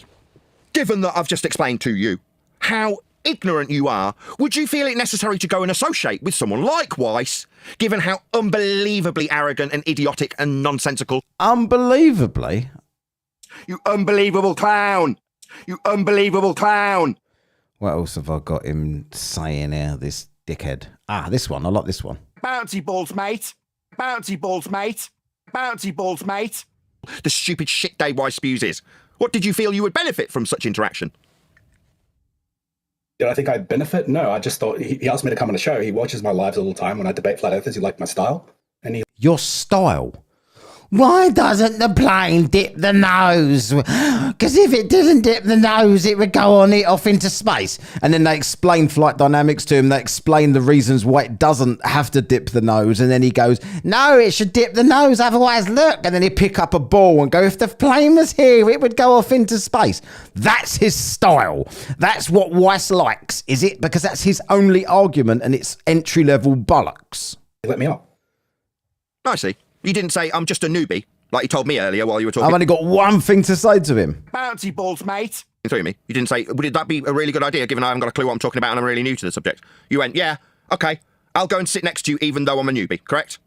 given that I've just explained to you how ignorant you are, would you feel it necessary to go and associate with someone like Weiss, given how unbelievably arrogant and idiotic and nonsensical? Unbelievably? You unbelievable clown! You unbelievable clown! What else have I got him saying here, this dickhead? This one. I like this one. Bouncy balls, mate. Bouncy balls, mate. Bouncy balls, mate. The stupid shit Dave Weiss spews is. What did you feel you would benefit from such interaction? Did I think I'd benefit? No, I just thought he asked me to come on a show. He watches my lives all the time when I debate flat earthers. He liked my style. And Your style? Why doesn't the plane dip the nose? Because if it didn't dip the nose, it would go on it off into space. And then they explain flight dynamics to him. They explain the reasons why it doesn't have to dip the nose. And then he goes, no, it should dip the nose. Otherwise, look. And then he'd pick up a ball and go, if the plane was here, it would go off into space. That's his style. That's what Weiss likes, is it? Because that's his only argument, and it's entry-level bollocks. Let me on. I see. You didn't say, I'm just a newbie, like you told me earlier while you were talking. I've only got one thing to say to him. Bouncy balls, mate. Through me. You didn't say, would that be a really good idea, given I haven't got a clue what I'm talking about and I'm really new to the subject? You went, yeah, okay, I'll go and sit next to you even though I'm a newbie, correct?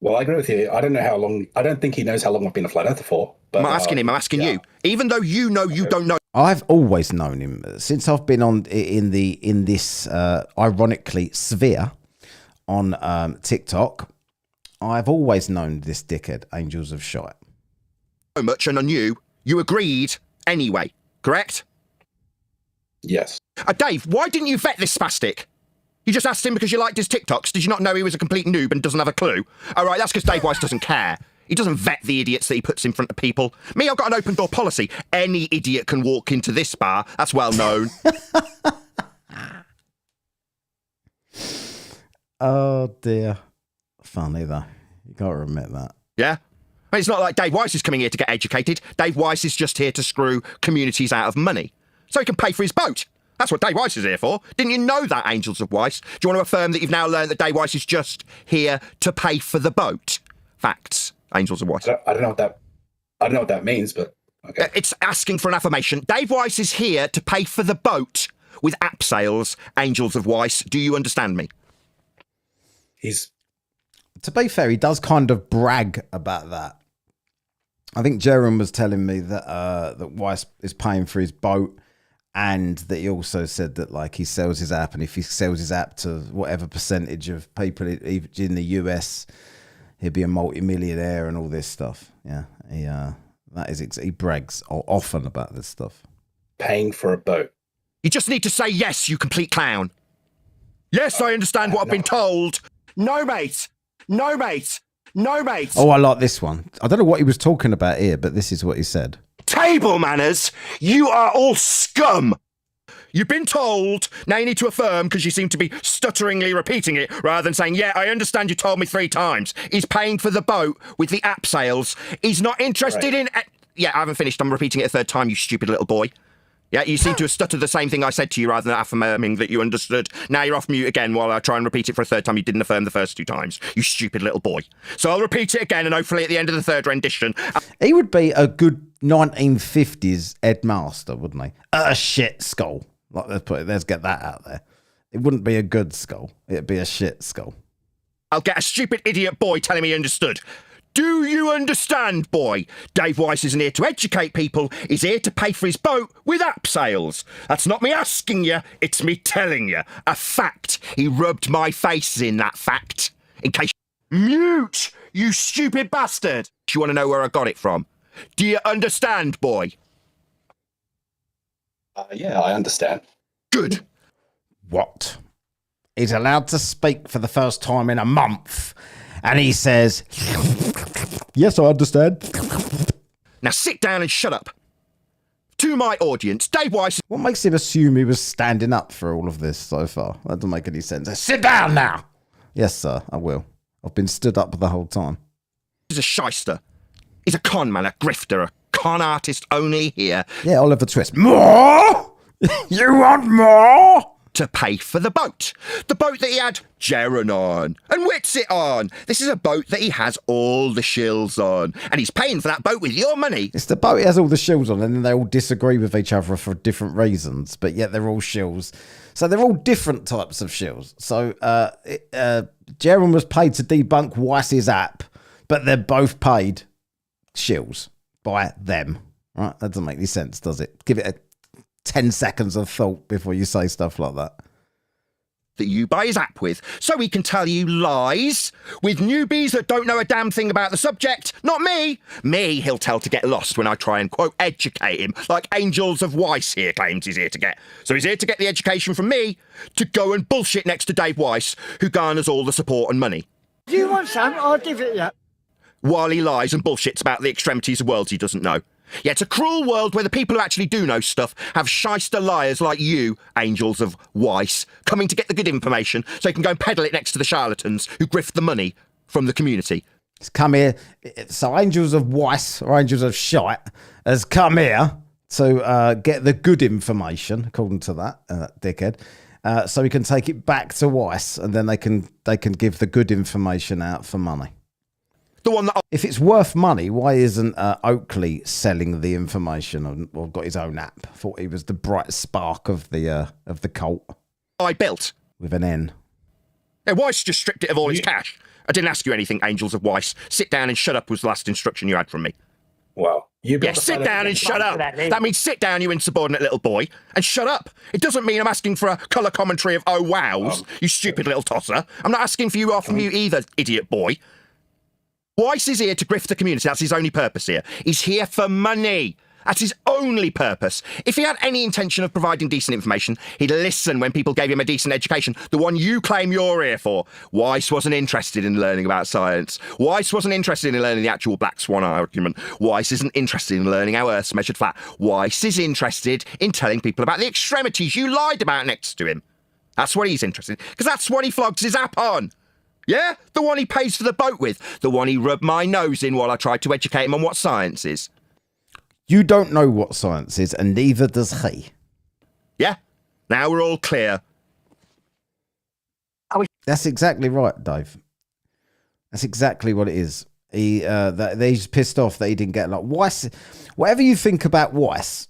Well, I agree with you. I don't know how long, I don't think he knows how long I've been a flat earther for. But, I'm not asking him, I'm asking you. Even though you know you don't know. I've always known him since I've been on in this ironically sphere on TikTok. I've always known this dickhead, Angels of Shite. So much, and on you agreed anyway, correct? Yes. Dave, why didn't you vet this spastic? You just asked him because you liked his TikToks. Did you not know he was a complete noob and doesn't have a clue? All right, that's because Dave Weiss doesn't care. He doesn't vet the idiots that he puts in front of people. Me, I've got an open door policy. Any idiot can walk into this bar. That's well known. Oh, dear. Funny, though. You got to admit that. Yeah? I mean, it's not like Dave Weiss is coming here to get educated. Dave Weiss is just here to screw communities out of money so he can pay for his boat. That's what Dave Weiss is here for. Didn't you know that, Angels of Weiss? Do you want to affirm that you've now learned that Dave Weiss is just here to pay for the boat? Facts, Angels of Weiss. I don't know what that means, but okay. It's asking for an affirmation. Dave Weiss is here to pay for the boat with app sales, Angels of Weiss. Do you understand me? To be fair, he does kind of brag about that. I think Jerem was telling me that that Weiss is paying for his boat, and that he also said that like he sells his app, and if he sells his app to whatever percentage of people in the US, he'd be a multi-millionaire and all this stuff. Yeah, he brags often about this stuff. Paying for a boat. You just need to say yes, you complete clown. Yes, I understand what I've been told. No, mate. No, mate. No, mate. Oh, I like this one. I don't know what he was talking about here, but this is what he said. Table manners, you are all scum. You've been told. Now you need to affirm because you seem to be stutteringly repeating it rather than saying, yeah, I understand you told me 3 times. He's paying for the boat with the app sales. He's not interested in... Yeah, I haven't finished. I'm repeating it a 3rd time, you stupid little boy. Yeah, you seem to have stuttered the same thing I said to you rather than affirming that you understood. Now you're off mute again while I try and repeat it for a 3rd time. You didn't affirm the first 2 times. You stupid little boy. So I'll repeat it again, and hopefully at the end of the 3rd rendition... He would be a good 1950s headmaster, wouldn't he? A shit skull. Like, let's get that out there. It wouldn't be a good skull. It'd be a shit skull. I'll get a stupid idiot boy telling me he understood. Do you understand, boy? Dave Weiss isn't here to educate people. He's here to pay for his boat with app sales. That's not me asking you. It's me telling you. A fact. He rubbed my face in that fact. In case... Mute, you stupid bastard. Do you want to know where I got it from? Do you understand, boy? Yeah, I understand. Good. What? He's allowed to speak for the first time in a month. And he says, yes, I understand. Now sit down and shut up. To my audience, Dave Weiss... What makes him assume he was standing up for all of this so far? That doesn't make any sense. Sit down now. Yes, sir, I will. I've been stood up the whole time. He's a shyster. He's a con man, a grifter, a con artist only here. Yeah, Oliver Twist. More? You want more? To pay for the boat. The boat that he had Jaren on and Witsit on. This is a boat that he has all the shills on. And he's paying for that boat with your money. It's the boat he has all the shills on, and then they all disagree with each other for different reasons, but yet they're all shills. So they're all different types of shills. So Jaren was paid to debunk Weiss's app, but they're both paid shills by them. Right? That doesn't make any sense, does it? Give it a 10 seconds of thought before you say stuff like that. That you buy his app with, so he can tell you lies with newbies that don't know a damn thing about the subject. Not me. Me, he'll tell to get lost when I try and, quote, educate him, like Angels of Weiss here claims he's here to get. So he's here to get the education from me to go and bullshit next to Dave Weiss, who garners all the support and money. Do you want some? I'll give it you. While he lies and bullshits about the extremities of worlds he doesn't know. Yeah, it's a cruel world where the people who actually do know stuff have shyster liars like you, Angels of Weiss, coming to get the good information so you can go and peddle it next to the charlatans who grift the money from the community. It's come here. So Angels of Weiss, or Angels of Shite, has come here to get the good information, according to that dickhead, so we can take it back to Weiss, and then they can give the good information out for money. The one that if it's worth money, why isn't Oakley selling the information or got his own app? I thought he was the bright spark of the cult. I built with an N. Yeah, Weiss just stripped it of all his cash. I didn't ask you anything, Angels of Weiss. Sit down and shut up was the last instruction you had from me. Well, you yeah, sit down and shut up. That means sit down, you insubordinate little boy, and shut up. It doesn't mean I'm asking for a colour commentary of oh wows, you stupid little tosser. I'm not asking for you off mute either, idiot boy. Weiss is here to grift the community. That's his only purpose here. He's here for money. That's his only purpose. If he had any intention of providing decent information, he'd listen when people gave him a decent education, the one you claim you're here for. Weiss wasn't interested in learning about science. Weiss wasn't interested in learning the actual black swan argument. Weiss isn't interested in learning how Earth's measured flat. Weiss is interested in telling people about the extremities you lied about next to him. That's what he's interested in, because that's what he flogs his app on. Yeah? The one he pays for the boat with. The one he rubbed my nose in while I tried to educate him on what science is. You don't know what science is, and neither does he. Yeah? Now we're all clear. That's exactly right, Dave. That's exactly what it is. He's pissed off that he didn't get like Weiss. Whatever you think about Weiss,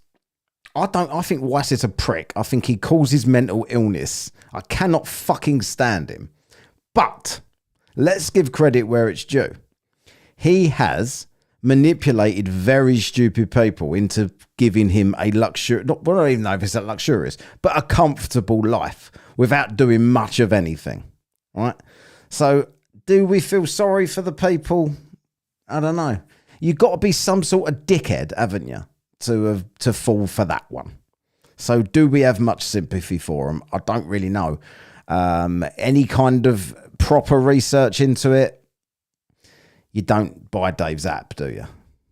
I think Weiss is a prick. I think he causes mental illness. I cannot fucking stand him. But let's give credit where it's due. He has manipulated very stupid people into giving him a luxury, I don't even know if it's that luxurious, but a comfortable life without doing much of anything, right? So do we feel sorry for the people? I don't know. You've got to be some sort of dickhead, haven't you, to fall for that one. So do we have much sympathy for them? I don't really know. Any kind of proper research into it? You don't buy Dave's app, do you?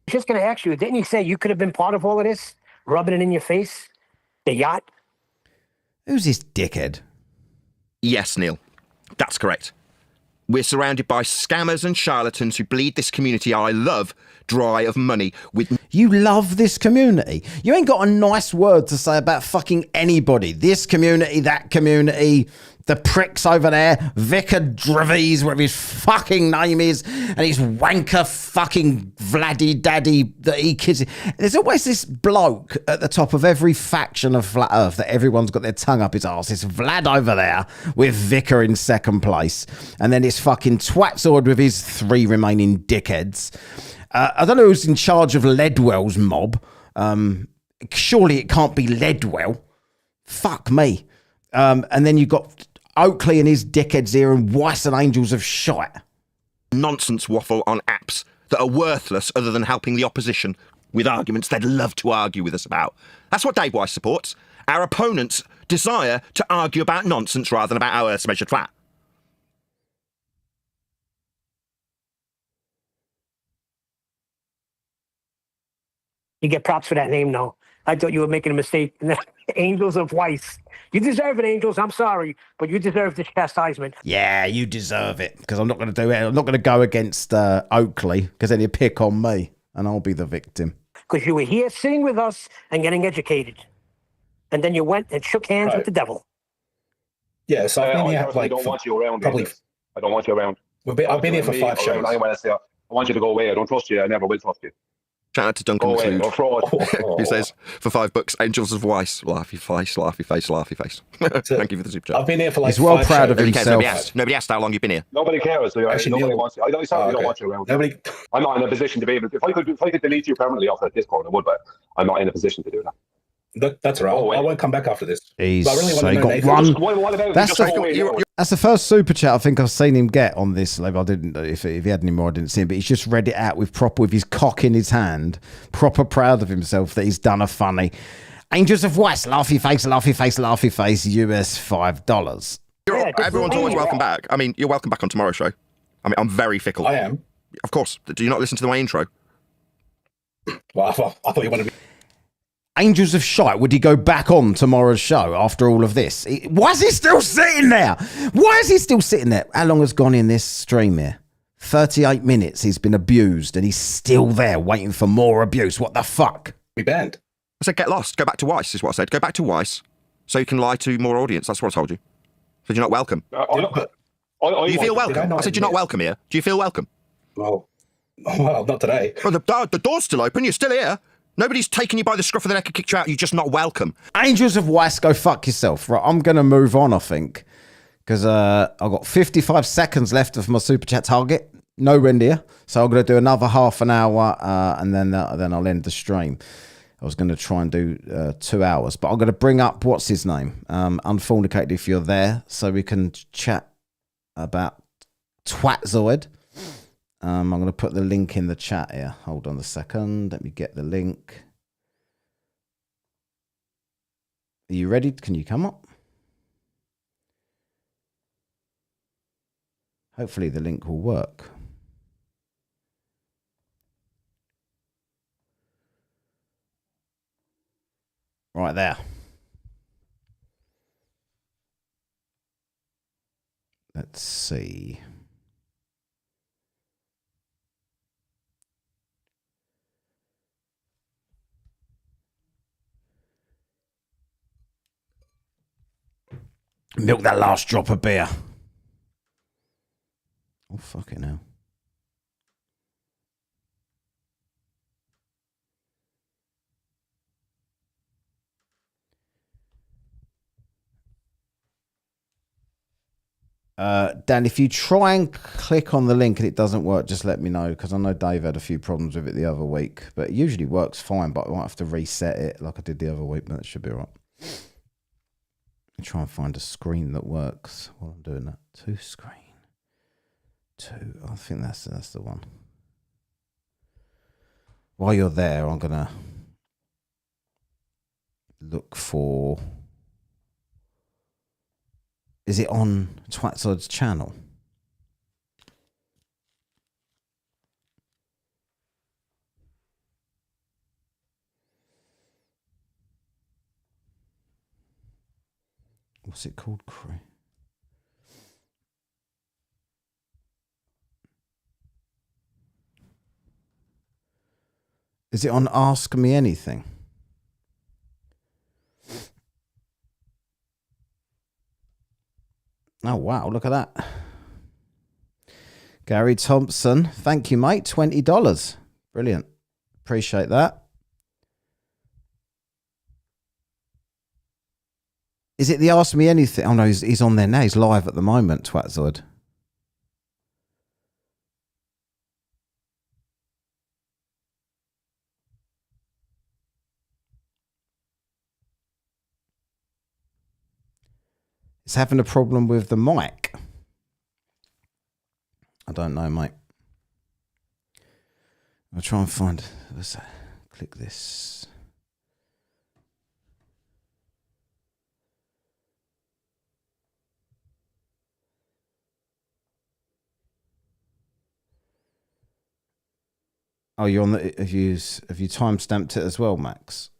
Just going to ask you, didn't you say you could have been part of all of this? Rubbing it in your face? The yacht? Who's this dickhead? Yes, Neil. That's correct. We're surrounded by scammers and charlatans who bleed this community I love dry of money with... You love this community. You ain't got a nice word to say about fucking anybody. This community, that community, the pricks over there, Vicar Drevies, whatever his fucking name is, and his wanker fucking Vladdy Daddy that he kisses. There's always this bloke at the top of every faction of Flat Earth that everyone's got their tongue up his arse. It's Vlad over there with Vicar in second place. And then it's fucking Twatzoid with his 3 remaining dickheads. I don't know who's in charge of Ledwell's mob. Surely it can't be Ledwell. Fuck me. And then you've got Oakley and his dickheads here and Weiss and Angels of Shite. Nonsense waffle on apps that are worthless other than helping the opposition with arguments they'd love to argue with us about. That's what Dave Weiss supports. Our opponents' desire to argue about nonsense rather than about our measured twat. You get props for that name, though. I thought you were making a mistake. Angels of Weiss. You deserve it, Angels. I'm sorry, but you deserve this chastisement. Yeah, you deserve it, because I'm not going to do it. I'm not going to go against Oakley, because then he'll pick on me, and I'll be the victim. Because you were here sitting with us and getting educated. And then you went and shook hands with the devil. Yeah, so I've been here I don't want you around. Probably. I don't want you around. I've been here for 5 shows. I want you to go away. I don't trust you. I never will trust you. Shout out to Duncan Go away, McLeod, or fraud. who says, for $5, Angels of Weiss, laughy face, laughy face, laughy face. Thank you for the super chat. I've been here for like He's well 5 proud shows. of himself. Nobody asked how long you've been here. Nobody cares. So Actually, nobody Neil- wants you. I don't want you around. Nobody. I'm not in a position to be able to. If I could delete you permanently off that Discord, I would, but I'm not in a position to do that. That's all right. Go away. I won't come back after this. He's But I really want so to he know got Nathan. one. What about That's just the- go away now? That's the first super chat I think I've seen him get on this level. I didn't. If he had any more, I didn't see him. But he's just read it out with his cock in his hand, proper proud of himself that he's done a funny. Angels of Weiss, laughy face, laughy face, laughy face. US $5. Everyone's always welcome back. I mean, you're welcome back on tomorrow's show. I mean, I'm very fickle. I am. Of course. Do you not listen to my intro? Well, I thought you wanted to be. Angels of Shite, would he go back on tomorrow's show after all of this? Why is he still sitting there? Why is he still sitting there? How long has gone in this stream here? 38 minutes he's been abused and he's still there waiting for more abuse. What the fuck? We banned. I said, get lost. Go back to Weiss, is what I said. Go back to Weiss so you can lie to more audience. That's what I told you. I said, you're not welcome. I Do you feel Did I welcome? not I said, you're not admit- welcome here. Do you feel welcome? Well, not today. Well, the door's still open. You're still here. Nobody's taken you by the scruff of the neck and kicked you out. You're just not welcome. Angels of Weiss, go fuck yourself. Right, I'm going to move on, I think, because I've got 55 seconds left of my super chat target. Nowhere near. So I'm going to do another half an hour and then I'll end the stream. I was going to try and do 2 hours, but I'm going to bring up, what's his name? Unfornicated if you're there, so we can chat about Twatzoid. I'm going to put the link in the chat here. Hold on a second. Let me get the link. Are you ready? Can you come up? Hopefully the link will work. Right there. Let's see. Milk that last drop of beer. Oh, fucking hell. Dan, if you try and click on the link and it doesn't work, just let me know, because I know Dave had a few problems with it the other week. But it usually works fine, but I might have to reset it like I did the other week, but it should be all right. Try and find a screen that works while I'm doing that. 2 screen. 2. I think that's the one. While you're there, I'm going to look for... Is it on Flatzoid's channel? What's it called? Is it on Ask Me Anything? Oh, wow. Look at that. Gary Thompson. Thank you, mate. $20. Brilliant. Appreciate that. Is it the Ask Me Anything? Oh, no, he's on there now. He's live at the moment, Flatzoid. It's having a problem with the mic. I don't know, mate. I'll try and find... What's that? Click this. Oh, you're on the... Have you timestamped it as well, Max?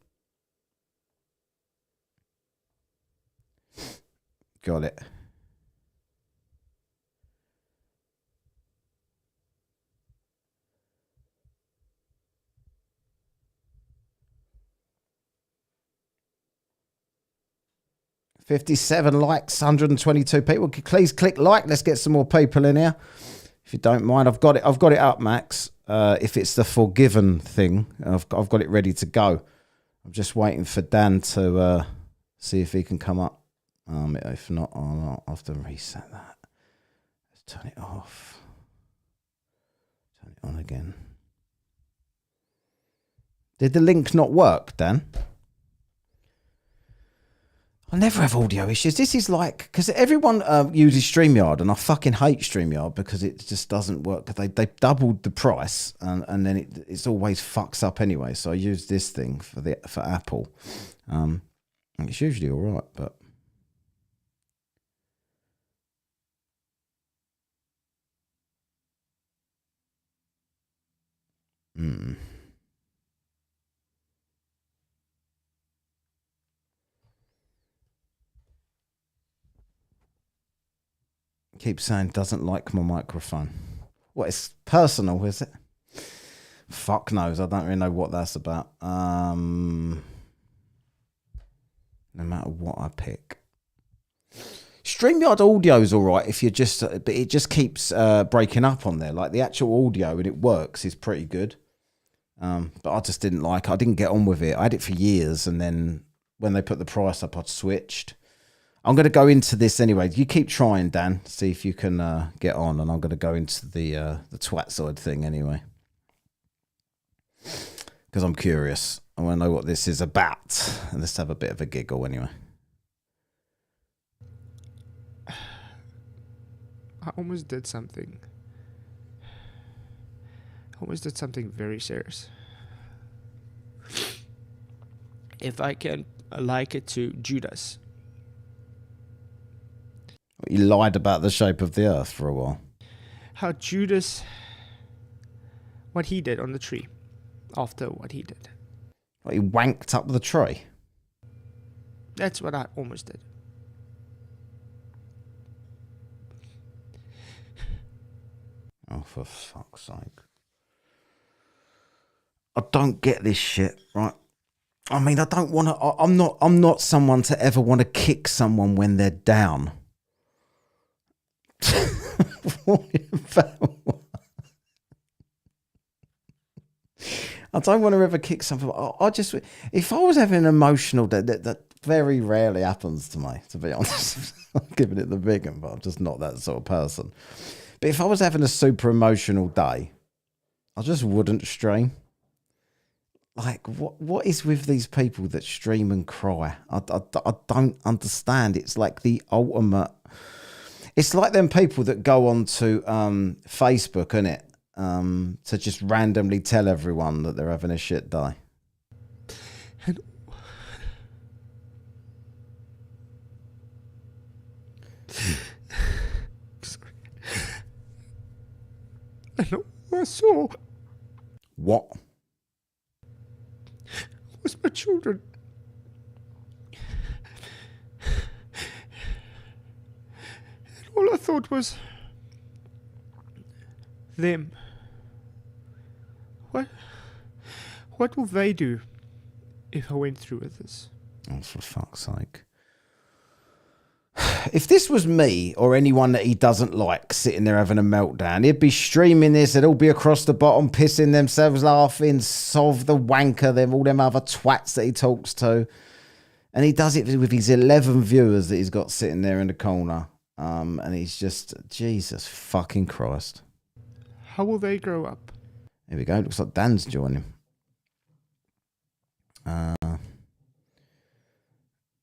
Got it. $57 likes, 122 people. Please click like. Let's get some more people in here. If you don't mind, I've got it up, Max. If it's the forgiven thing, I've got it ready to go. I'm just waiting for Dan to see if he can come up. If not, I'll have to reset that. Let's turn it off. Turn it on again. Did the link not work, Dan? I never have audio issues. This is like, because everyone uses StreamYard, and I fucking hate StreamYard because it just doesn't work. They doubled the price, and then it's always fucks up anyway. So I use this thing for Apple. It's usually all right, but. Keep saying doesn't like my microphone. What, it's personal, is it? Fuck knows. I don't really know what that's about. No matter what I pick. StreamYard audio is all right if you're just, but it just keeps breaking up on there. Like the actual audio, and it works, is pretty good. But I just didn't like it. I didn't get on with it. I had it for years, and then when they put the price up, I switched. I'm going to go into this anyway. You keep trying, Dan. See if you can get on, and I'm going to go into the Flatzoid thing anyway. Because I'm curious. I want to know what this is about. And let's have a bit of a giggle anyway. I almost did something. I almost did something very serious. If I can like it to Judas. You lied about the shape of the earth for a while. How Judas, what he did on the tree after what he did. What, he wanked up the tree? That's what I almost did. Oh, for fuck's sake. I don't get this shit, right? I mean, I don't want to... I'm not someone to ever want to kick someone when they're down. I don't want to ever kick something. I just, if I was having an emotional day, that very rarely happens to me, to be honest. I'm giving it the big one, but I'm just not that sort of person. But if I was having a super emotional day, I just wouldn't stream. Like, what is with these people that stream and cry? I don't understand. It's like the ultimate. It's like them people that go onto Facebook, innit? To just randomly tell everyone that they're having a shit day. And sorry. And I saw What? was my children. And all I thought was them. What will they do if I went through with this? Oh, for fuck's sake. If this was me or anyone that he doesn't like sitting there having a meltdown, he'd be streaming this, they'd all be across the bottom, pissing themselves, laughing, Sov the wanker, them all them other twats that he talks to. And he does it with his 11 viewers that he's got sitting there in the corner. And he's just, Jesus fucking Christ. How will they grow up? Here we go. Looks like Dan's joining.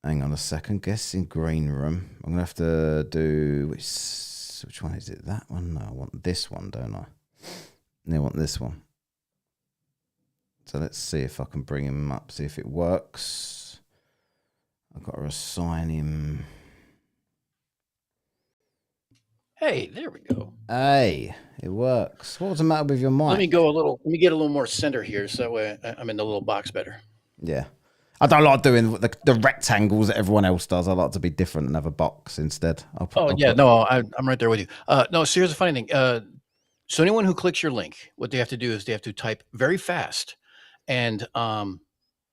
Hang on a second. Guess in green room. I'm gonna have to do which one is it? That one? No, I want this one, don't I? No, I want this one. So let's see if I can bring him up. See if it works. I've got to assign him. Hey, there we go. Hey, it works. What was the matter with your mic? Let me get a little more center here, so that way I'm in the little box better. Yeah. I don't like doing the rectangles that everyone else does. I like to be different and have a box instead. I'm right there with you. No, so here's the funny thing. So anyone who clicks your link, what they have to do is they have to type very fast. And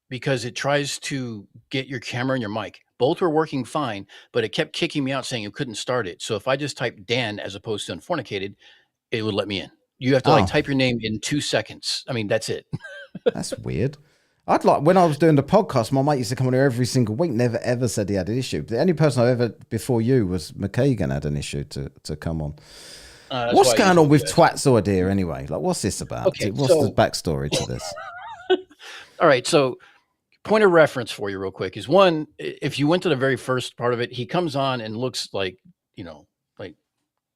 because it tries to get your camera and your mic. Both were working fine, but it kept kicking me out saying you couldn't start it. So if I just typed Dan as opposed to unfornicated, it would let me in. You have to type your name in 2 seconds. I mean, that's it. That's weird. I'd like, when I was doing the podcast, my mate used to come on here every single week, never ever said he had an issue. The only person I ever, before you, was McKagan had an issue to come on. What's going on with Flatzoid here anyway? Like, what's this about? Okay, what's the backstory to this? All right, so point of reference for you real quick is one, if you went to the very first part of it, he comes on and looks like, like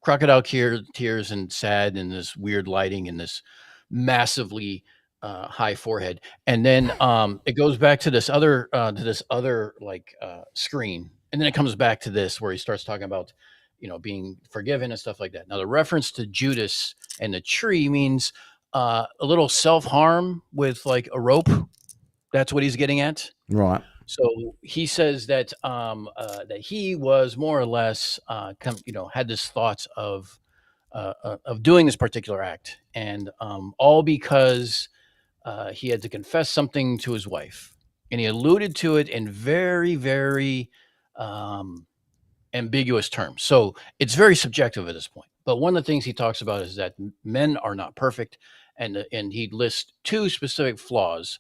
crocodile tears and sad and this weird lighting and this massively high forehead. And then it goes back to this other screen. And then it comes back to this where he starts talking about, being forgiven and stuff like that. Now the reference to Judas and the tree means a little self-harm with like a rope. That's what he's getting at. Right. So he says that that he was more or less had this thoughts of doing this particular act, and all because he had to confess something to his wife, and he alluded to it in very, very ambiguous terms. So it's very subjective at this point. But one of the things he talks about is that men are not perfect, and he lists 2 specific flaws.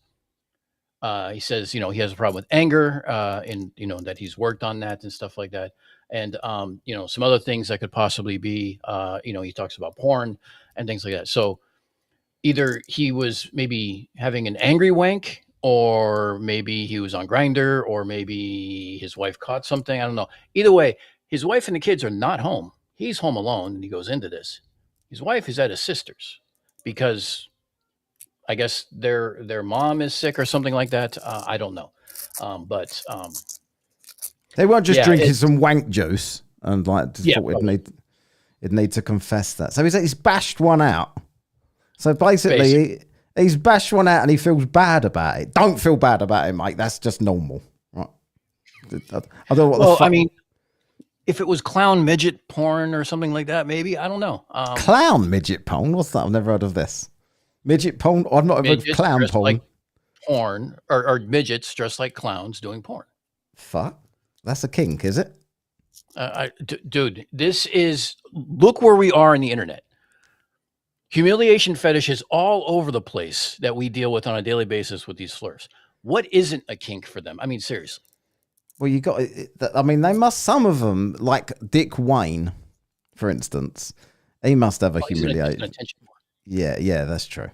He says, he has a problem with anger, and that he's worked on that and stuff like that, and some other things that could possibly be, he talks about porn and things like that. So either he was maybe having an angry wank, or maybe he was on Grindr, or maybe his wife caught something. I don't know. Either way, his wife and the kids are not home. He's home alone, and he goes into this. His wife is at his sister's because I guess their mom is sick or something like that. I don't know. But they weren't just drinking some wank juice and thought it'd need to confess that. So he's bashed one out. So basically, he's bashed one out and he feels bad about it. Don't feel bad about it, mate. That's just normal, right? I don't know what the fuck. I mean, if it was clown midget porn or something like that, maybe. I don't know. Clown midget porn? What's that? I've never heard of this. Midget porn? I've not heard of clown porn. Like porn or midgets dressed like clowns doing porn. Fuck. That's a kink, is it? Dude, this is, look where we are in the internet. Humiliation fetish is all over the place that we deal with on a daily basis with these flerfs. What isn't a kink for them? I mean, seriously. Well, you got. I mean, they must. Some of them, like Dick Wayne, for instance, he must have a humiliation. Yeah, that's true.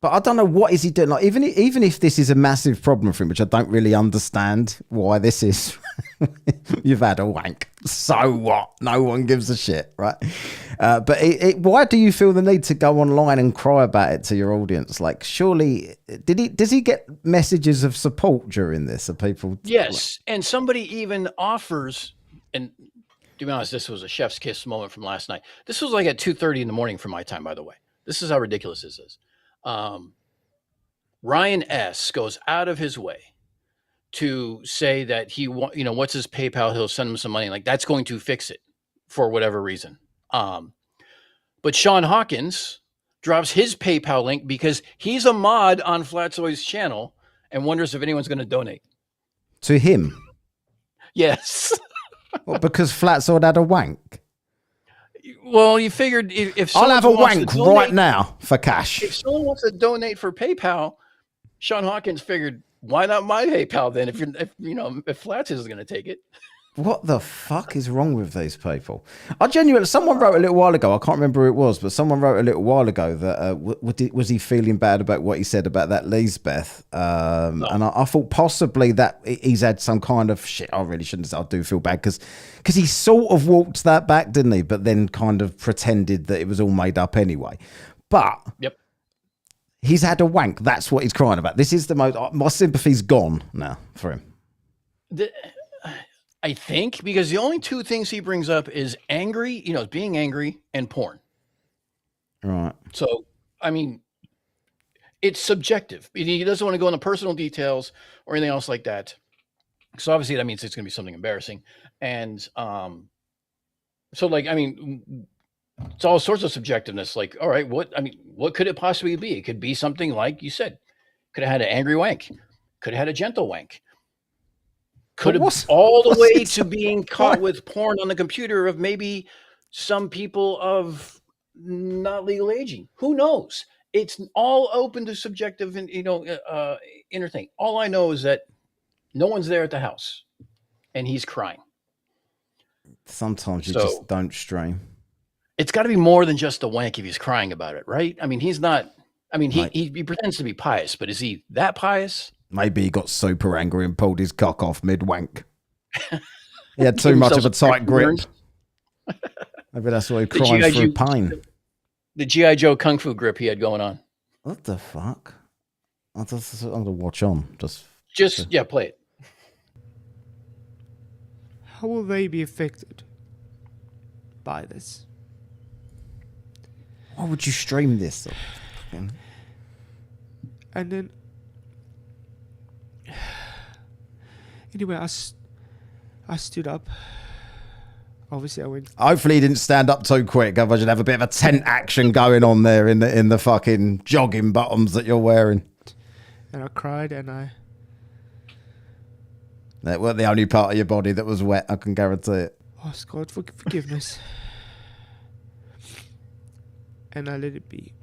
But I don't know what is he doing. Like, even if this is a massive problem for him, which I don't really understand why this is. You've had a wank. So what? No one gives a shit, right? But why do you feel the need to go online and cry about it to your audience? Like, surely, does he get messages of support during this? Of people? Yes, and somebody even offers. And to be honest, this was a chef's kiss moment from last night. This was like at 2:30 in the morning for my time, by the way. This is how ridiculous this is. Ryan S. goes out of his way to say that what's his PayPal? He'll send him some money. Like, that's going to fix it for whatever reason. But Sean Hawkins drops his PayPal link because he's a mod on Flatzoid's channel and wonders if anyone's going to donate to him. Yes. Well, because Flatzoid had a wank. Well, you figured if I'll have a wank right now for cash. If someone wants to donate for PayPal, Sean Hawkins figured, why not my PayPal then? If Flats is going to take it. What the fuck is wrong with these people? Someone wrote a little while ago, I can't remember who it was, but someone wrote a little while ago that was he feeling bad about what he said about that Lisbeth? No. And I thought possibly that he's had some kind of shit. I really shouldn't say. I do feel bad because he sort of walked that back, didn't he? But then kind of pretended that it was all made up anyway. But yep. He's had a wank. That's what he's crying about. This is the most. My sympathy's gone now for him. I think because the only two things he brings up is being angry and porn. Right. So, I mean, it's subjective. He doesn't want to go into personal details or anything else like that. So obviously that means it's going to be something embarrassing. And so like, I mean, it's all sorts of subjectiveness. Like, all right, what could it possibly be? It could be something like you said, could have had an angry wank, could have had a gentle wank. Could have all the way to being caught with porn on the computer of maybe some people of not legal aging. Who knows? It's all open to subjective and inner thing. All I know is that no one's there at the house, and he's crying. Sometimes you just don't stream. It's got to be more than just a wank if he's crying about it, right? I mean, he's not. I mean, he pretends to be pious, but is he that pious? Maybe he got super angry and pulled his cock off mid-wank. He had too much of a tight grip. Maybe that's why he cried through pain. The G.I. Joe Kung Fu grip he had going on. What the fuck? I'm going to watch on. Yeah, play it. How will they be affected by this? Why would you stream this? And then... Anyway, I stood up. Obviously, I went. Hopefully, he didn't stand up too quick. Otherwise, you'd have a bit of a tent action going on there in the fucking jogging bottoms that you're wearing. And I cried, and that weren't the only part of your body that was wet. I can guarantee it. Ask God for forgiveness, and I let it be.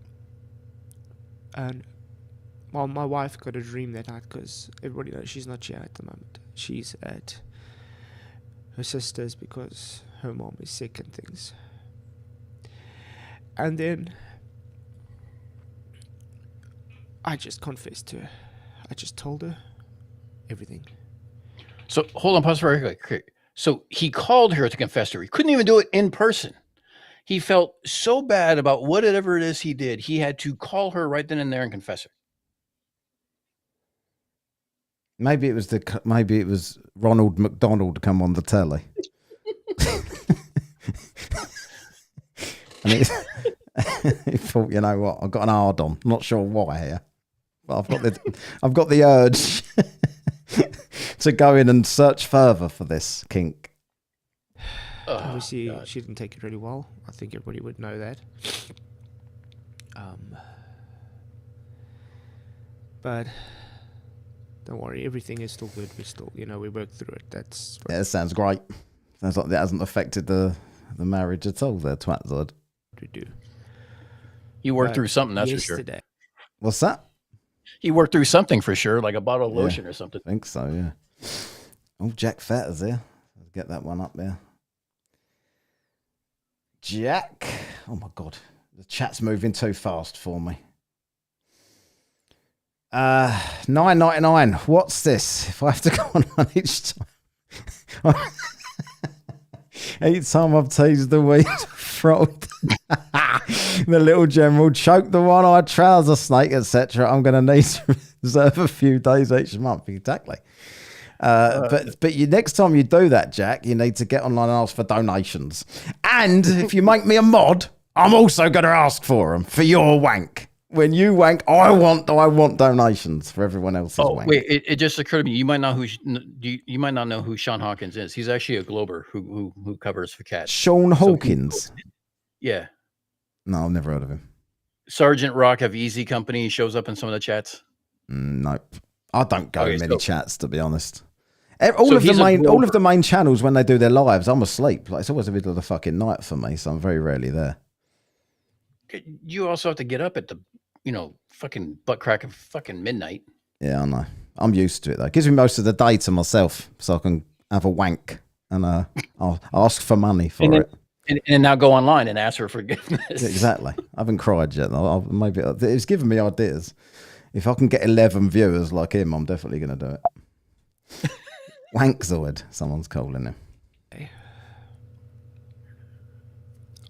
And well, my wife got a dream that night because everybody knows she's not here at the moment. She's at her sister's because her mom is sick and things. And then I just confessed to her. I just told her everything. So hold on, pause for very quick. So he called her to confess to her. He couldn't even do it in person. He felt so bad about whatever it is he did. He had to call her right then and there and confess her. Maybe it was Ronald McDonald come on the telly. And he thought, you know what, I've got an hard on. I'm not sure why here. But I've got the urge to go in and search further for this kink. Obviously, she didn't take it really well. I think everybody would know that. But don't worry, everything is still good. We still, we work through it. Yeah, that sounds great. Sounds like that hasn't affected the marriage at all there, Flatzoid. We do. He worked But through something, that's for yesterday, What's that? sure. He worked through something for sure, like a bottle of Yeah. lotion or something. I think so, yeah. Oh, Jack Fatter's there. Let's get that one up there. Jack. Oh my God. The chat's moving too fast for me. $9.99. What's this? If I have to go on each time. Each time I've teased the weed frog, the little general, choke the one-eyed trouser snake, etc. I'm going to need to reserve a few days each month. Exactly. But you next time you do that, Jack, you need to get online and ask for donations. And if you make me a mod, I'm also going to ask for them for your wank. When you wank, I want donations for everyone else's wank. Wait, it just occurred to me. You might not you might not know who Sean Hawkins is. He's actually a Glober who covers for cats. Sean Hawkins. Yeah. No, I've never heard of him. Sergeant Rock of Easy Company shows up in some of the chats. Nope. I don't go in many chats, to be honest. So All of he's the main channels, when they do their lives, I'm asleep. Like, it's always the middle of the fucking night for me, so I'm very rarely there. You also have to get up at the, fucking butt crack of fucking midnight. Yeah, I know. I'm used to it, though. It gives me most of the day to myself, so I can have a wank and I'll ask for money for it. And now go online and ask for forgiveness. Exactly. I haven't cried yet. Maybe it's given me ideas. If I can get 11 viewers like him, I'm definitely going to do it. Wankzoid, someone's calling him.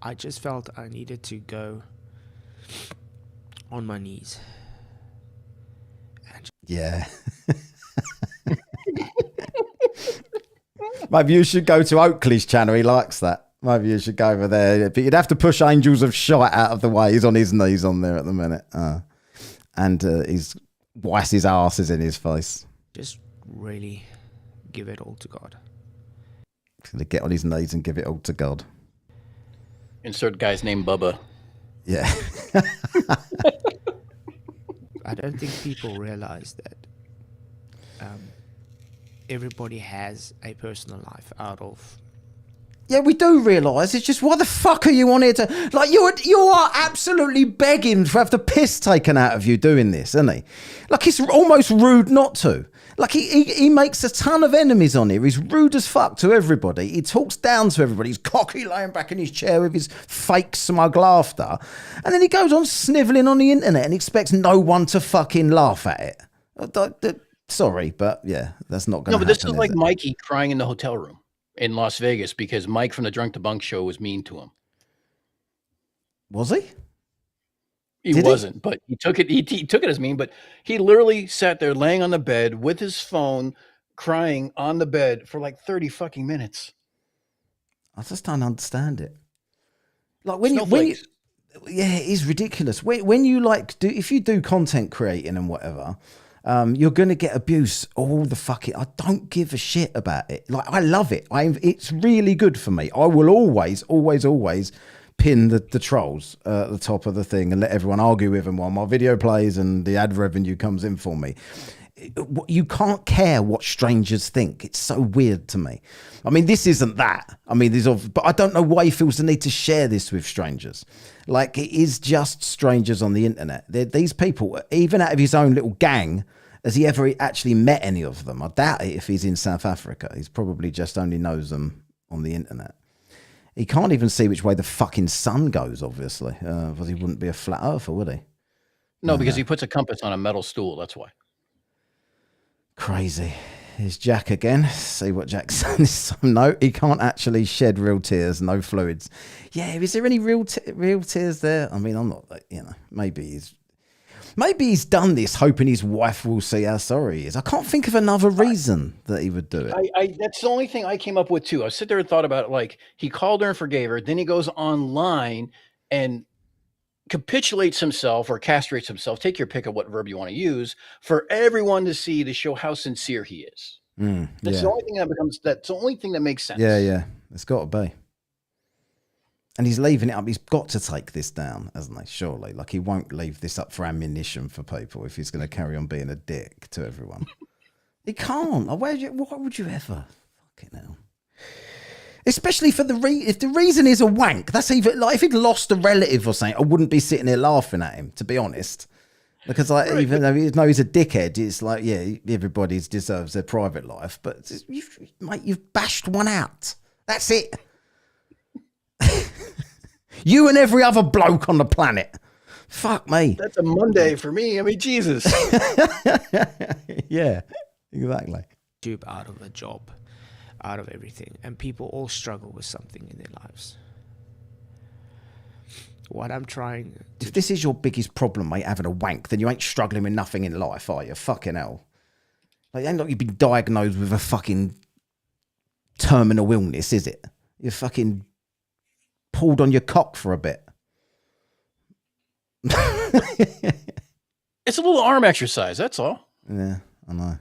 I just felt I needed to go on my knees. Yeah. Maybe you should go to Oakley's channel. He likes that. Maybe you should go over there. But you'd have to push Angels of Shite out of the way. He's on his knees on there at the minute. And his wife's ass is in his face. Just really give it all to God. He's going to get on his knees and give it all to God. Insert guy's name Bubba. Yeah. I don't think people realize that everybody has a personal life out of. Yeah, we do realise. It's just, why the fuck are you on here to... Like, you are absolutely begging to have the piss taken out of you doing this, isn't he? Like, it's almost rude not to. Like, he makes a ton of enemies on here. He's rude as fuck to everybody. He talks down to everybody. He's cocky, laying back in his chair with his fake smug laughter. And then he goes on snivelling on the internet and expects no one to fucking laugh at it. Sorry, but yeah, that's not going to happen. No, but this is like Mikey crying in the hotel room in Las Vegas because Mike from the Drunk to Bunk show was mean to him. Was he? He wasn't, but he took it. He took it as mean, but he literally sat there laying on the bed with his phone, crying on the bed for like 30 fucking minutes. I just don't understand it. Like when you, yeah, it is ridiculous. When you if you do content creating and whatever, you're going to get abuse all the fucking... I don't give a shit about it. Like, I love it. It's really good for me. I will always pin the trolls at the top of the thing and let everyone argue with them while my video plays and the ad revenue comes in for me. You can't care what strangers think. It's so weird to me. I mean, this isn't that. I mean, but I don't know why he feels the need to share this with strangers. Like, it is just strangers on the internet. These people, even out of his own little gang, has he ever actually met any of them? I doubt it if he's in South Africa. He's probably just only knows them on the internet. He can't even see which way the fucking sun goes, obviously. Because he wouldn't be a flat earther, would he? No, because he puts a compass on a metal stool. That's why. Crazy. Here's Jack again. See what Jack's saying this time. No, he can't actually shed real tears, no fluids. Yeah, is there any real tears there? I mean, I'm not, maybe he's done this hoping his wife will see how sorry he is. I can't think of another reason that he would do it. That's the only thing I came up with too. I sit there and thought about it, like, he called her and forgave her. Then he goes online and capitulates himself or castrates himself. Take your pick of what verb you want to use for everyone to see, to show how sincere he is. That's the only thing that's the only thing that makes sense. Yeah. It's got to be. And he's leaving it up. He's got to take this down, hasn't he? Surely. Like, he won't leave this up for ammunition for people if he's going to carry on being a dick to everyone. He can't. Why would you ever? Fucking hell. Especially for if the reason is a wank, that's even like if he'd lost a relative or something, I wouldn't be sitting here laughing at him, to be honest. Because like even though he's a dickhead, it's like everybody deserves their private life, but you've bashed one out. That's it. You and every other bloke on the planet. Fuck me. That's a Monday for me. I mean, Jesus. Yeah, exactly. Out of a job, out of everything, and people all struggle with something in their lives. What I'm trying if this is your biggest problem, mate, having a wank, then you ain't struggling with nothing in life, are you? Fucking hell. Like, it ain't like you've been diagnosed with a fucking terminal illness, is it? You fucking pulled on your cock for a bit. It's a little arm exercise, that's all. Yeah, I know.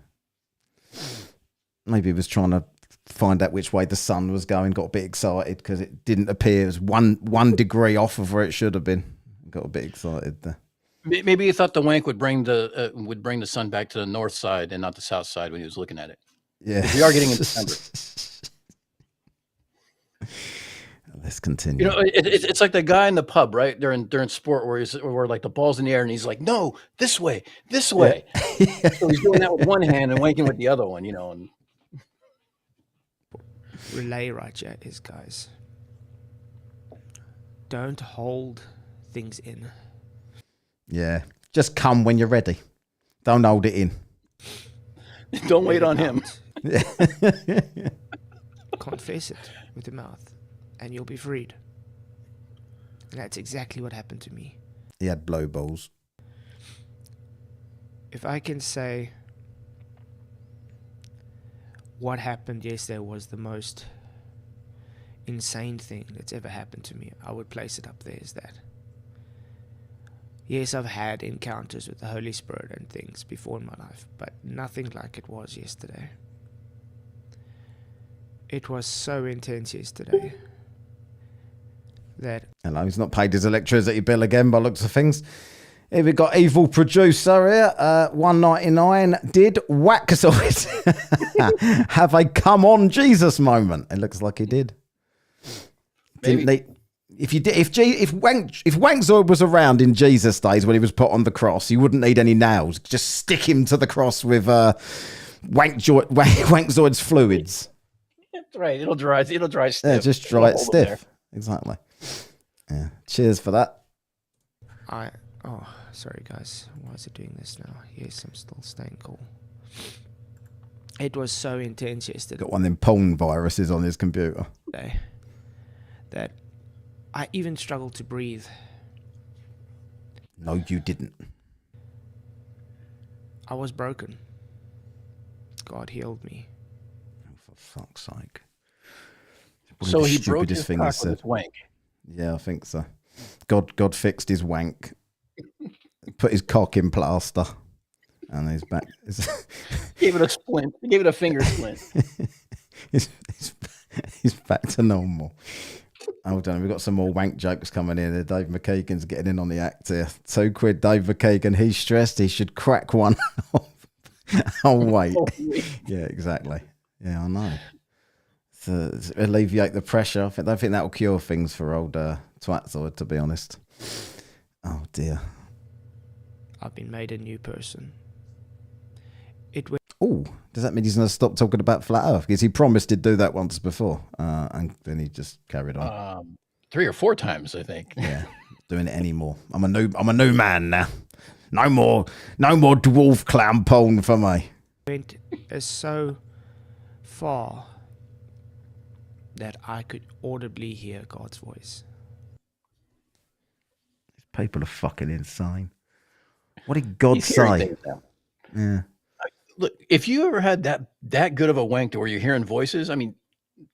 Maybe he was trying to find out which way the sun was going, got a bit excited because it didn't appear it was one degree off of where it should have been. Got a bit excited there. Maybe he thought the wank would bring the sun back to the north side and not the south side when he was looking at it. Yeah, we are getting in December. Let's continue. You know, it's like the guy in the pub, right? During sport where like the ball's in the air and he's like, "No, this way." Yeah. So he's doing that with one hand and wanking with the other one, you know. And relay right here is, guys, don't hold things in. Yeah, just come when you're ready. Don't hold it in. Don't wait on him. Confess it with your mouth and you'll be freed. And that's exactly what happened to me. He had blow balls. If I can say what happened yesterday was the most insane thing that's ever happened to me, I would place it up there as that. Yes, I've had encounters with the Holy Spirit and things before in my life, but nothing like it was yesterday. It was so intense yesterday that... Hello, he's not paid his electricity bill again by looks of things. Here we got evil producer here, 199, did Fkatzoids have a come on Jesus moment? It looks like he did. Maybe. If Fkatzoid was around in Jesus' days when he was put on the cross, you wouldn't need any nails. Just stick him to the cross with Fkatzoid's fluids. That's right. It'll dry stiff. Yeah, just dry it stiff. Exactly. Yeah. Cheers for that. Oh, sorry guys. Why is it doing this now? Yes, I'm still staying cool. It was so intense yesterday. Got one of them porn viruses on his computer. That I even struggled to breathe. No, you didn't. I was broken. God healed me. Oh, for fuck's sake. So he broke his cock with his wank. Yeah, I think so. God fixed his wank. Put his cock in plaster. And he's back. Gave it a splint. He gave it a finger splint. he's back to normal. Hold on, we've got some more wank jokes coming in. Dave McKeegan's getting in on the act here. £2, Dave McKeegan. He's stressed. He should crack one off. Oh, wait. Yeah, exactly. Yeah, I know. To alleviate the pressure. I don't think that'll cure things for old Flatzoid, to be honest. Oh, dear. I've been made a new person. Oh, does that mean he's going to stop talking about flat Earth? Because he promised he'd do that once before, and then he just carried on. 3 or 4 times, I think. Yeah, doing it anymore. I'm a new man now. No more dwarf clown porn for me. Went so far that I could audibly hear God's voice. People are fucking insane. What did God say? Yeah. Look, if you ever had that good of a wank to where you're hearing voices, I mean,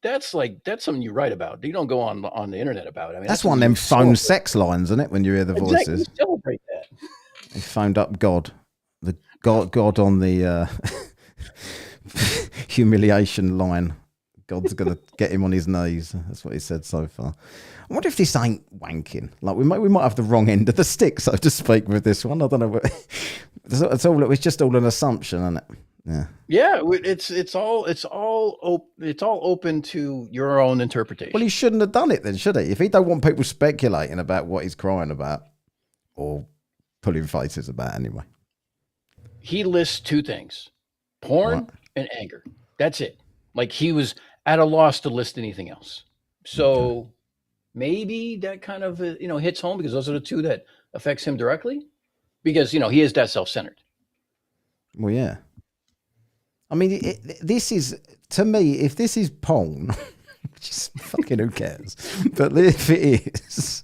that's something you write about. You don't go on the internet about it. I mean, that's one of them phone sex lines, isn't it? When you hear the voices. Exactly. Celebrate that. He phoned up God, the God on the humiliation line. God's gonna get him on his knees. That's what he said so far. I wonder if this ain't wanking. Like we might have the wrong end of the stick, so to speak, with this one. I don't know. It's just all an assumption, isn't it? Yeah. Yeah, it's all open to your own interpretation. Well, he shouldn't have done it then, should he? If he don't want people speculating about what he's crying about or pulling faces about anyway. He lists two things: porn and anger. That's it. Like he was at a loss to list anything else. So maybe that kind of hits home because those are the two that affects him directly. Because he is that self-centered. Well, yeah. I mean, this is, to me, if this is porn, just fucking who cares? But if it is,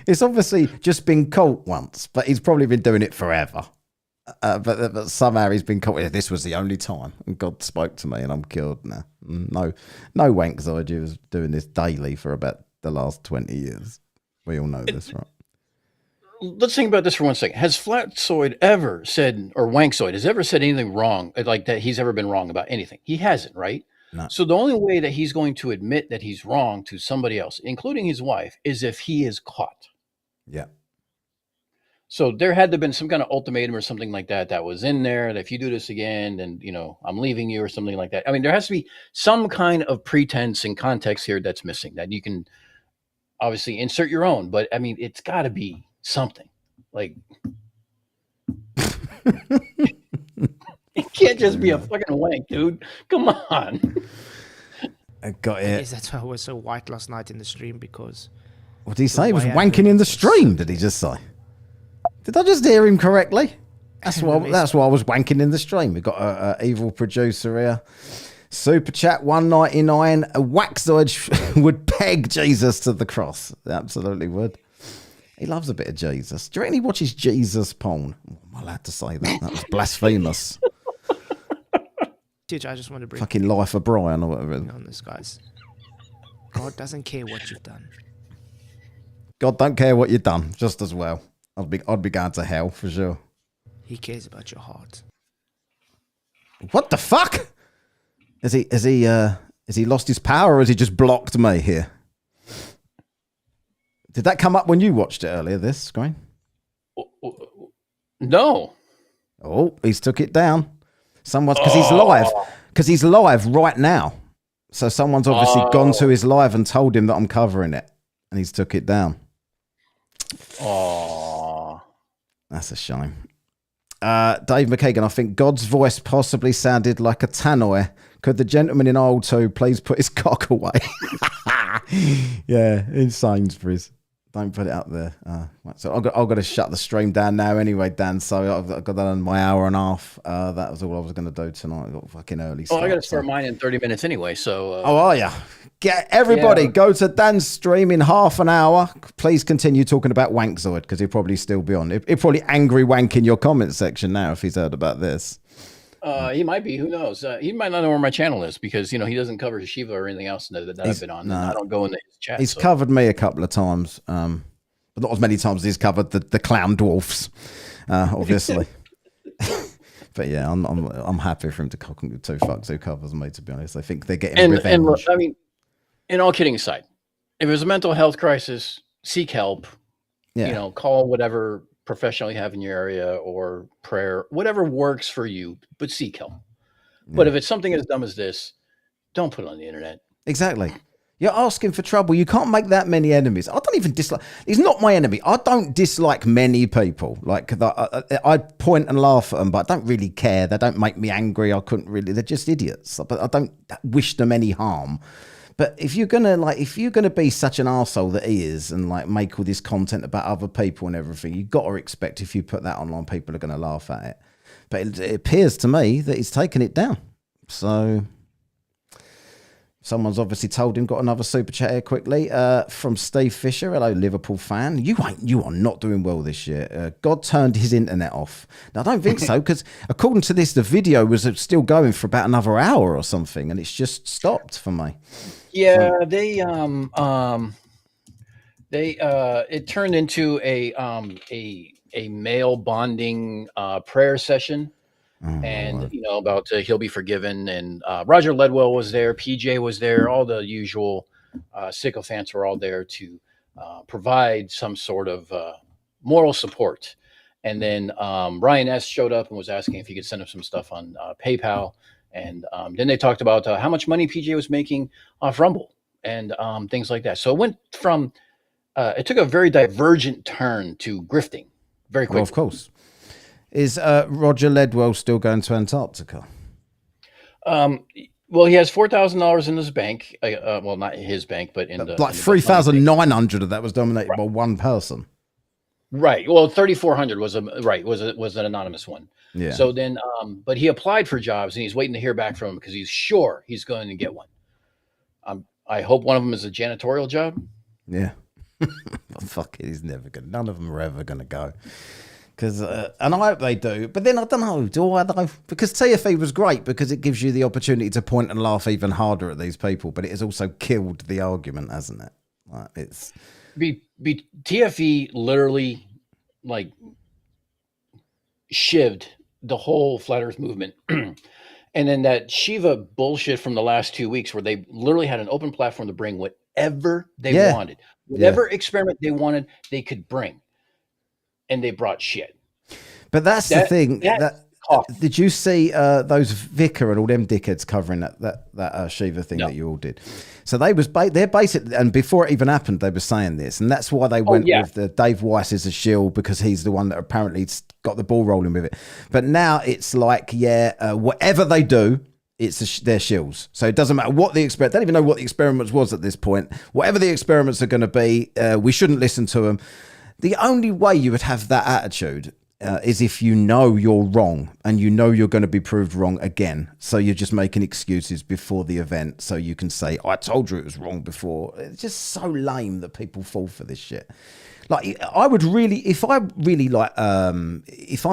it's obviously just been caught once, but he's probably been doing it forever. But somehow he's been caught. This was the only time, and God spoke to me, and I'm cured now. No Wankzoid. You was doing this daily for about the last 20 years. We all know this, right? Let's think about this for 1 second. Has Flatzoid ever said, or Wankzoid has ever said anything wrong, like that he's ever been wrong about anything? He hasn't, right? No. So the only way that he's going to admit that he's wrong to somebody else, including his wife, is if he is caught. Yeah. So there had to have been some kind of ultimatum or something like that was in there, that if you do this again, then, I'm leaving you or something like that. I mean, there has to be some kind of pretense and context here that's missing that you can obviously insert your own, but I mean, it's got to be something like it can't just be a fucking wank, dude. Come on. I got it. That's why I was so white last night in the stream, because what did he say? He was wanking in the stream. Did he just say? Did I just hear him correctly? That's why I was wanking in the stream. We got a evil producer here. Super chat 199. A Wankzoid would peg Jesus to the cross. They absolutely would. He loves a bit of Jesus. Do you reckon he watches Jesus porn? Am I allowed to say that? That was blasphemous. Dude, I just want to bring fucking Life of Brian or whatever. on this, guys. God doesn't care what you've done. God don't care what you've done, just as well. I'd be going to hell for sure. He cares about your heart. What the fuck? Has he lost his power, or has he just blocked me here? Did that come up when you watched it earlier, this screen? No. Oh, he's took it down. Someone's, because he's live. Because he's live right now. So someone's obviously gone to his live and told him that I'm covering it. And he's took it down. Oh. That's a shame. Dave McKagan, I think God's voice possibly sounded like a tannoy. Could the gentleman in aisle 2 please put his cock away? Yeah, in Sainsbury's. Don't put it up there. So I've got to shut the stream down now anyway, Dan. So I've got that on my hour and a half. That was all I was going to do tonight. I got fucking early start. I got to start mine in 30 minutes anyway. So. Oh, are you? Get everybody go to Dan's stream in half an hour. Please continue talking about Wankzoid, because he'll probably still be on. He'll probably angry wank in your comment section now if he's heard about this. He might be. Who knows? He might not know where my channel is, because he doesn't cover Shiva or anything else that I've been on. I don't go into his chat. He's covered me a couple of times, but not as many times as he's covered the clown dwarfs, obviously. But yeah, I'm happy for him to cock two fucks who covers me. To be honest, I think they're getting revenge. And look, I mean, in all kidding aside, if it was a mental health crisis, seek help. Yeah. Call whatever professional you have in your area, or prayer, whatever works for you, but seek help. Yeah. But if it's something as dumb as this, don't put it on the internet. Exactly. You're asking for trouble. You can't make that many enemies. I don't even dislike. He's not my enemy. I don't dislike many people. Like I point and laugh at them, but I don't really care. They don't make me angry. I couldn't really. They're just idiots. But I don't wish them any harm. But if you're gonna be such an arsehole that he is, and make all this content about other people and everything, you've got to expect if you put that online, people are gonna laugh at it. But it appears to me that he's taken it down. So someone's obviously told him. Got another super chat here quickly from Steve Fisher. Hello, Liverpool fan. You are not doing well this year. God turned his internet off. Now I don't think so, because according to this, the video was still going for about another hour or something, and it's just stopped for me. Yeah, it turned into a male bonding prayer session, and about he'll be forgiven, and Roger Ledwell was there, PJ was there, all the usual sycophants were all there to provide some sort of moral support, And then Ryan S. showed up and was asking if he could send him some stuff on PayPal. And then they talked about how much money PJ was making off Rumble and things like that. So it went from, it took a very divergent turn to grifting very quickly. Well, of course. Is Roger Ledwell still going to Antarctica? Well, he has $4,000 in his bank. Well, not his bank, but in the like 3,900 of that was dominated right. by one person. Right. Well, 3,400 was an anonymous one. Yeah. So then, but he applied for jobs and he's waiting to hear back from him because he's sure he's going to get one. I hope one of them is a janitorial job. Yeah. Fuck it, he's never gonna. None of them are ever gonna go. Because and I hope they do, but then I don't know. Do I though? Because TFE was great because it gives you the opportunity to point and laugh even harder at these people, but it has also killed the argument, hasn't it? Like, it's TFE literally like shivved the whole flat Earth movement, and then that Shiva bullshit from the last 2 weeks, where they literally had an open platform to bring whatever they wanted, whatever experiment they wanted, they could bring. And they brought shit. But that's the thing. Did you see those Vicar and all them dickheads covering that Shiva thing that you all did? So they're basically, and before it even happened, they were saying this, and that's why they went with the Dave Weiss as a shield, because he's the one that apparently got the ball rolling with it. But now it's like, whatever they do, it's their shills. So it doesn't matter what the experiment. They don't even know what the experiments was at this point. Whatever the experiments are going to be, we shouldn't listen to them. The only way you would have that attitude is if you know you're wrong and you know you're going to be proved wrong again. So you're just making excuses before the event so you can say, I told you it was wrong before. It's just so lame that people fall for this shit. Like, I would really, if I'm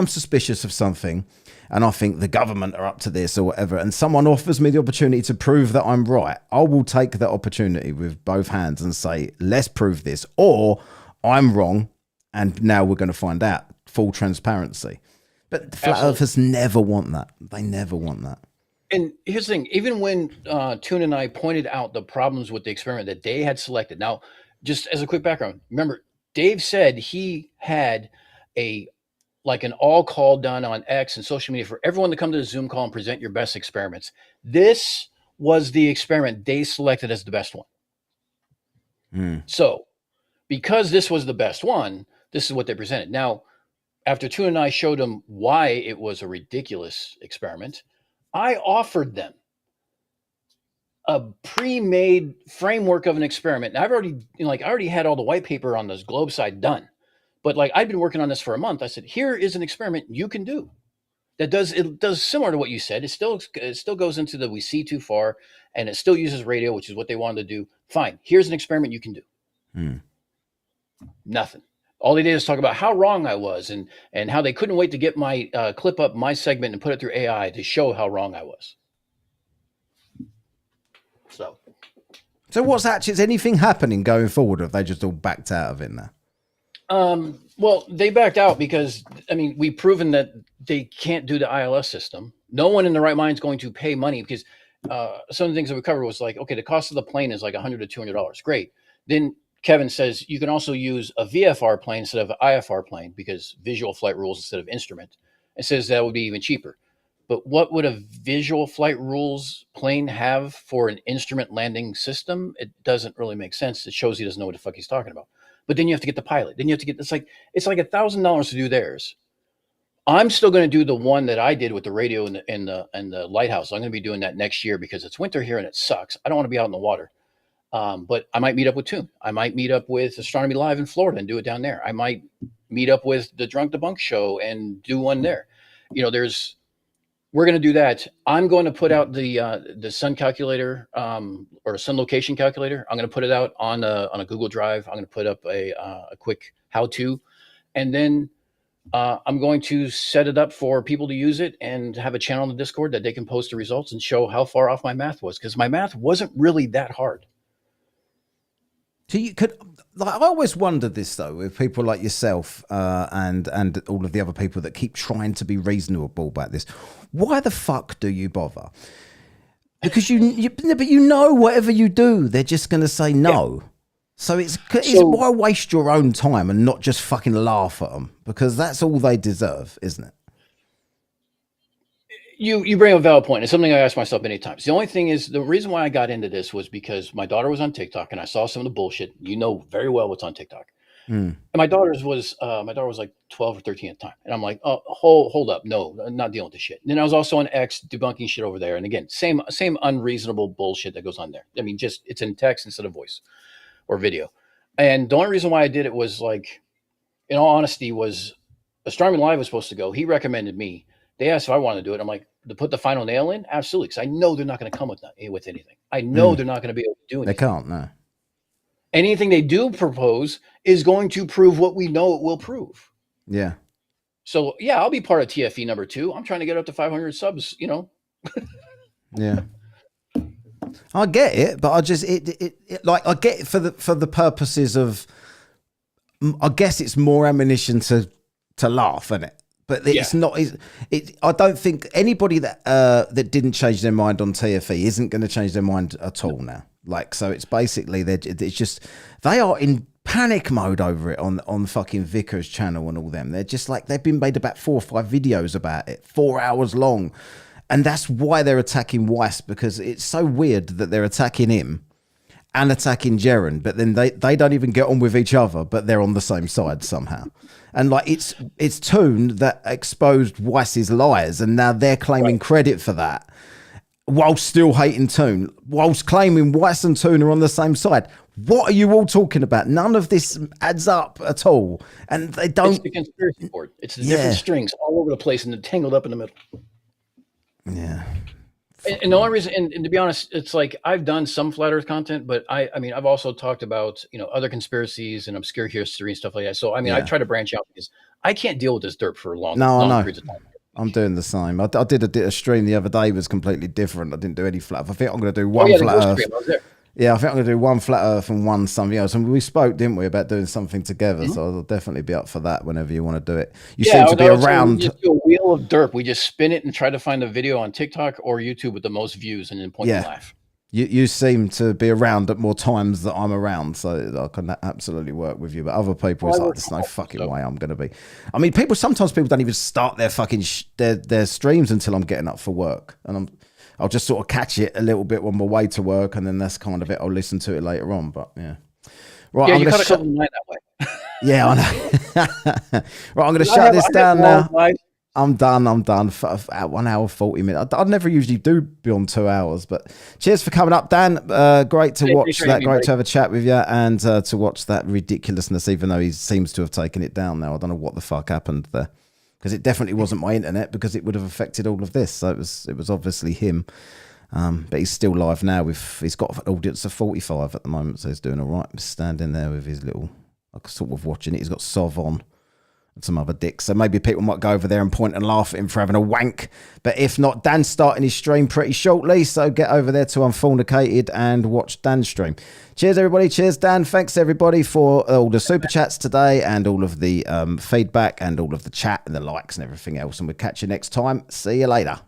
suspicious of something and I think the government are up to this or whatever, and someone offers me the opportunity to prove that I'm right, I will take that opportunity with both hands and say, let's prove this, or I'm wrong. And now we're going to find out. Full transparency. But the Flat Earthers never want that. They never want that. And here's the thing. Even when Toon and I pointed out the problems with the experiment that they had selected. Now, just as a quick background, remember, Dave said he had an all call done on X and social media for everyone to come to the Zoom call and present your best experiments. This was the experiment they selected as the best one. So because this was the best one, this is what they presented. Now, after Toon and I showed them why it was a ridiculous experiment, I offered them a pre-made framework of an experiment. And I already had all the white paper on this globe side done, but I'd been working on this for a month. I said, here is an experiment you can do that does similar to what you said. It still goes into the we see too far, and it still uses radio, which is what they wanted to do. Fine. Here's an experiment you can do. Nothing. All they did is talk about how wrong I was and how they couldn't wait to get my clip up my segment and put it through AI to show how wrong I was. So what's actually, is anything happening going forward, or have they just all backed out of it now? Well, they backed out because, we've proven that they can't do the ILS system. No one in the right mind is going to pay money because some of the things that we covered was okay, the cost of the plane is $100 to $200. Great. Then Kevin says you can also use a VFR plane instead of an IFR plane because visual flight rules instead of instrument. It says that would be even cheaper. But what would a visual flight rules plane have for an instrument landing system? It doesn't really make sense. It shows he doesn't know what the fuck he's talking about. But then you have to get the pilot. Then you have to get, it's like $1,000 to do theirs. I'm still going to do the one that I did with the radio and the lighthouse. I'm going to be doing that next year because it's winter here and it sucks. I don't want to be out in the water. But I might meet up with Toon. I might meet up with Astronomy Live in Florida and do it down there. I might meet up with the Drunk Debunk show and do one there. We're going to do that. I'm going to put out the sun calculator or sun location calculator. I'm going to put it out on a Google Drive. I'm going to put up a quick how-to, and then I'm going to set it up for people to use it and have a channel on the Discord that they can post the results and show how far off my math was, because my math wasn't really that hard. So you could, I always wondered this though, with people like yourself and all of the other people that keep trying to be reasonable about this. Why the fuck do you bother? Because but you know whatever you do, they're just going to say no. So it's why waste your own time and not just fucking laugh at them, because that's all they deserve, isn't it? You bring up a valid point. It's something I ask myself many times. The only thing is, the reason why I got into this was because my daughter was on TikTok and I saw some of the bullshit. You know very well what's on TikTok. And my daughter was like 12 or 13 at the time. And I'm like, oh, hold up. No, I'm not dealing with this shit. And then I was also on X debunking shit over there. And again, same unreasonable bullshit that goes on there. I mean, just it's in text instead of voice or video. And the only reason why I did it was, like, in all honesty, was Astronomy Live was supposed to go. He recommended me. They asked if I wanted to do it. I'm like, to put the final nail in? Absolutely. Because I know they're not going to come with anything. I know they're not going to be able to do anything. They can't, no. Anything they do propose is going to prove what we know it will prove. Yeah. So, yeah, I'll be part of TFE number 2. I'm trying to get up to 500 subs, you know. Yeah. I get it, but I just like, I get it for the purposes of, I guess it's more ammunition to laugh, isn't it? But it's not. I don't think anybody that didn't change their mind on TFE isn't going to change their mind at all now. Like, so it's basically it's just they are in panic mode over it on fucking Vickers channel and all them. They're just like, they've been made about 4 or 5 videos about it, 4 hours long, and that's why they're attacking Weiss, because it's so weird that they're attacking him and attacking Jaren, but then they don't even get on with each other, but they're on the same side somehow. And like, it's Toon that exposed Weiss's lies, and now they're claiming credit for that, whilst still hating Toon, whilst claiming Weiss and Toon are on the same side. What are you all talking about? None of this adds up at all, and they don't. It's the conspiracy board. It's the different strings all over the place and they're tangled up in the middle. Yeah. And the only reason, and to be honest, it's like, I've done some flat Earth content, but I mean, I've also talked about, you know, other conspiracies and obscure history and stuff like that. So, I mean, I try to branch out because I can't deal with this dirt for long periods of time. I'm doing the same. I did a stream the other day, was completely different. I didn't do any flat Earth. I think I'm going to do one flat Earth. Yeah, I think I'm going to do one flat Earth and one something else. And we spoke, didn't we, about doing something together? So I'll definitely be up for that whenever you want to do it. You seem to be around. We just do a wheel of derp. We just spin it and try to find a video on TikTok or YouTube with the most views and then point and laugh. You seem to be around at more times that I'm around, so I can absolutely work with you. But other people, it's like, there's no fucking way I'm going to be. I mean, sometimes people don't even start their fucking their streams until I'm getting up for work, and I'll just sort of catch it a little bit on my way to work, and then that's kind of it. I'll listen to it later on, but yeah. Right, yeah, you got a couple of night that way. Yeah, I know. Right, I'm going to shut this down now. I'm done for 1 hour, 40 minutes. I'd never usually do beyond 2 hours, but cheers for coming up, Dan. Great to watch that. Great to have a chat with you, and to watch that ridiculousness, even though he seems to have taken it down now. I don't know what the fuck happened there, because it definitely wasn't my internet, because it would have affected all of this. So it was obviously him. But he's still live now. He's got an audience of 45 at the moment, so he's doing all right. He's standing there with his little, sort of watching it. He's got Sov on and some other dicks. So maybe people might go over there and point and laugh at him for having a wank. But if not, Dan's starting his stream pretty shortly, so get over there to Unfornicated and watch Dan's stream. Cheers, everybody. Cheers, Dan. Thanks, everybody, for all the super chats today and all of the feedback and all of the chat and the likes and everything else. And we'll catch you next time. See you later.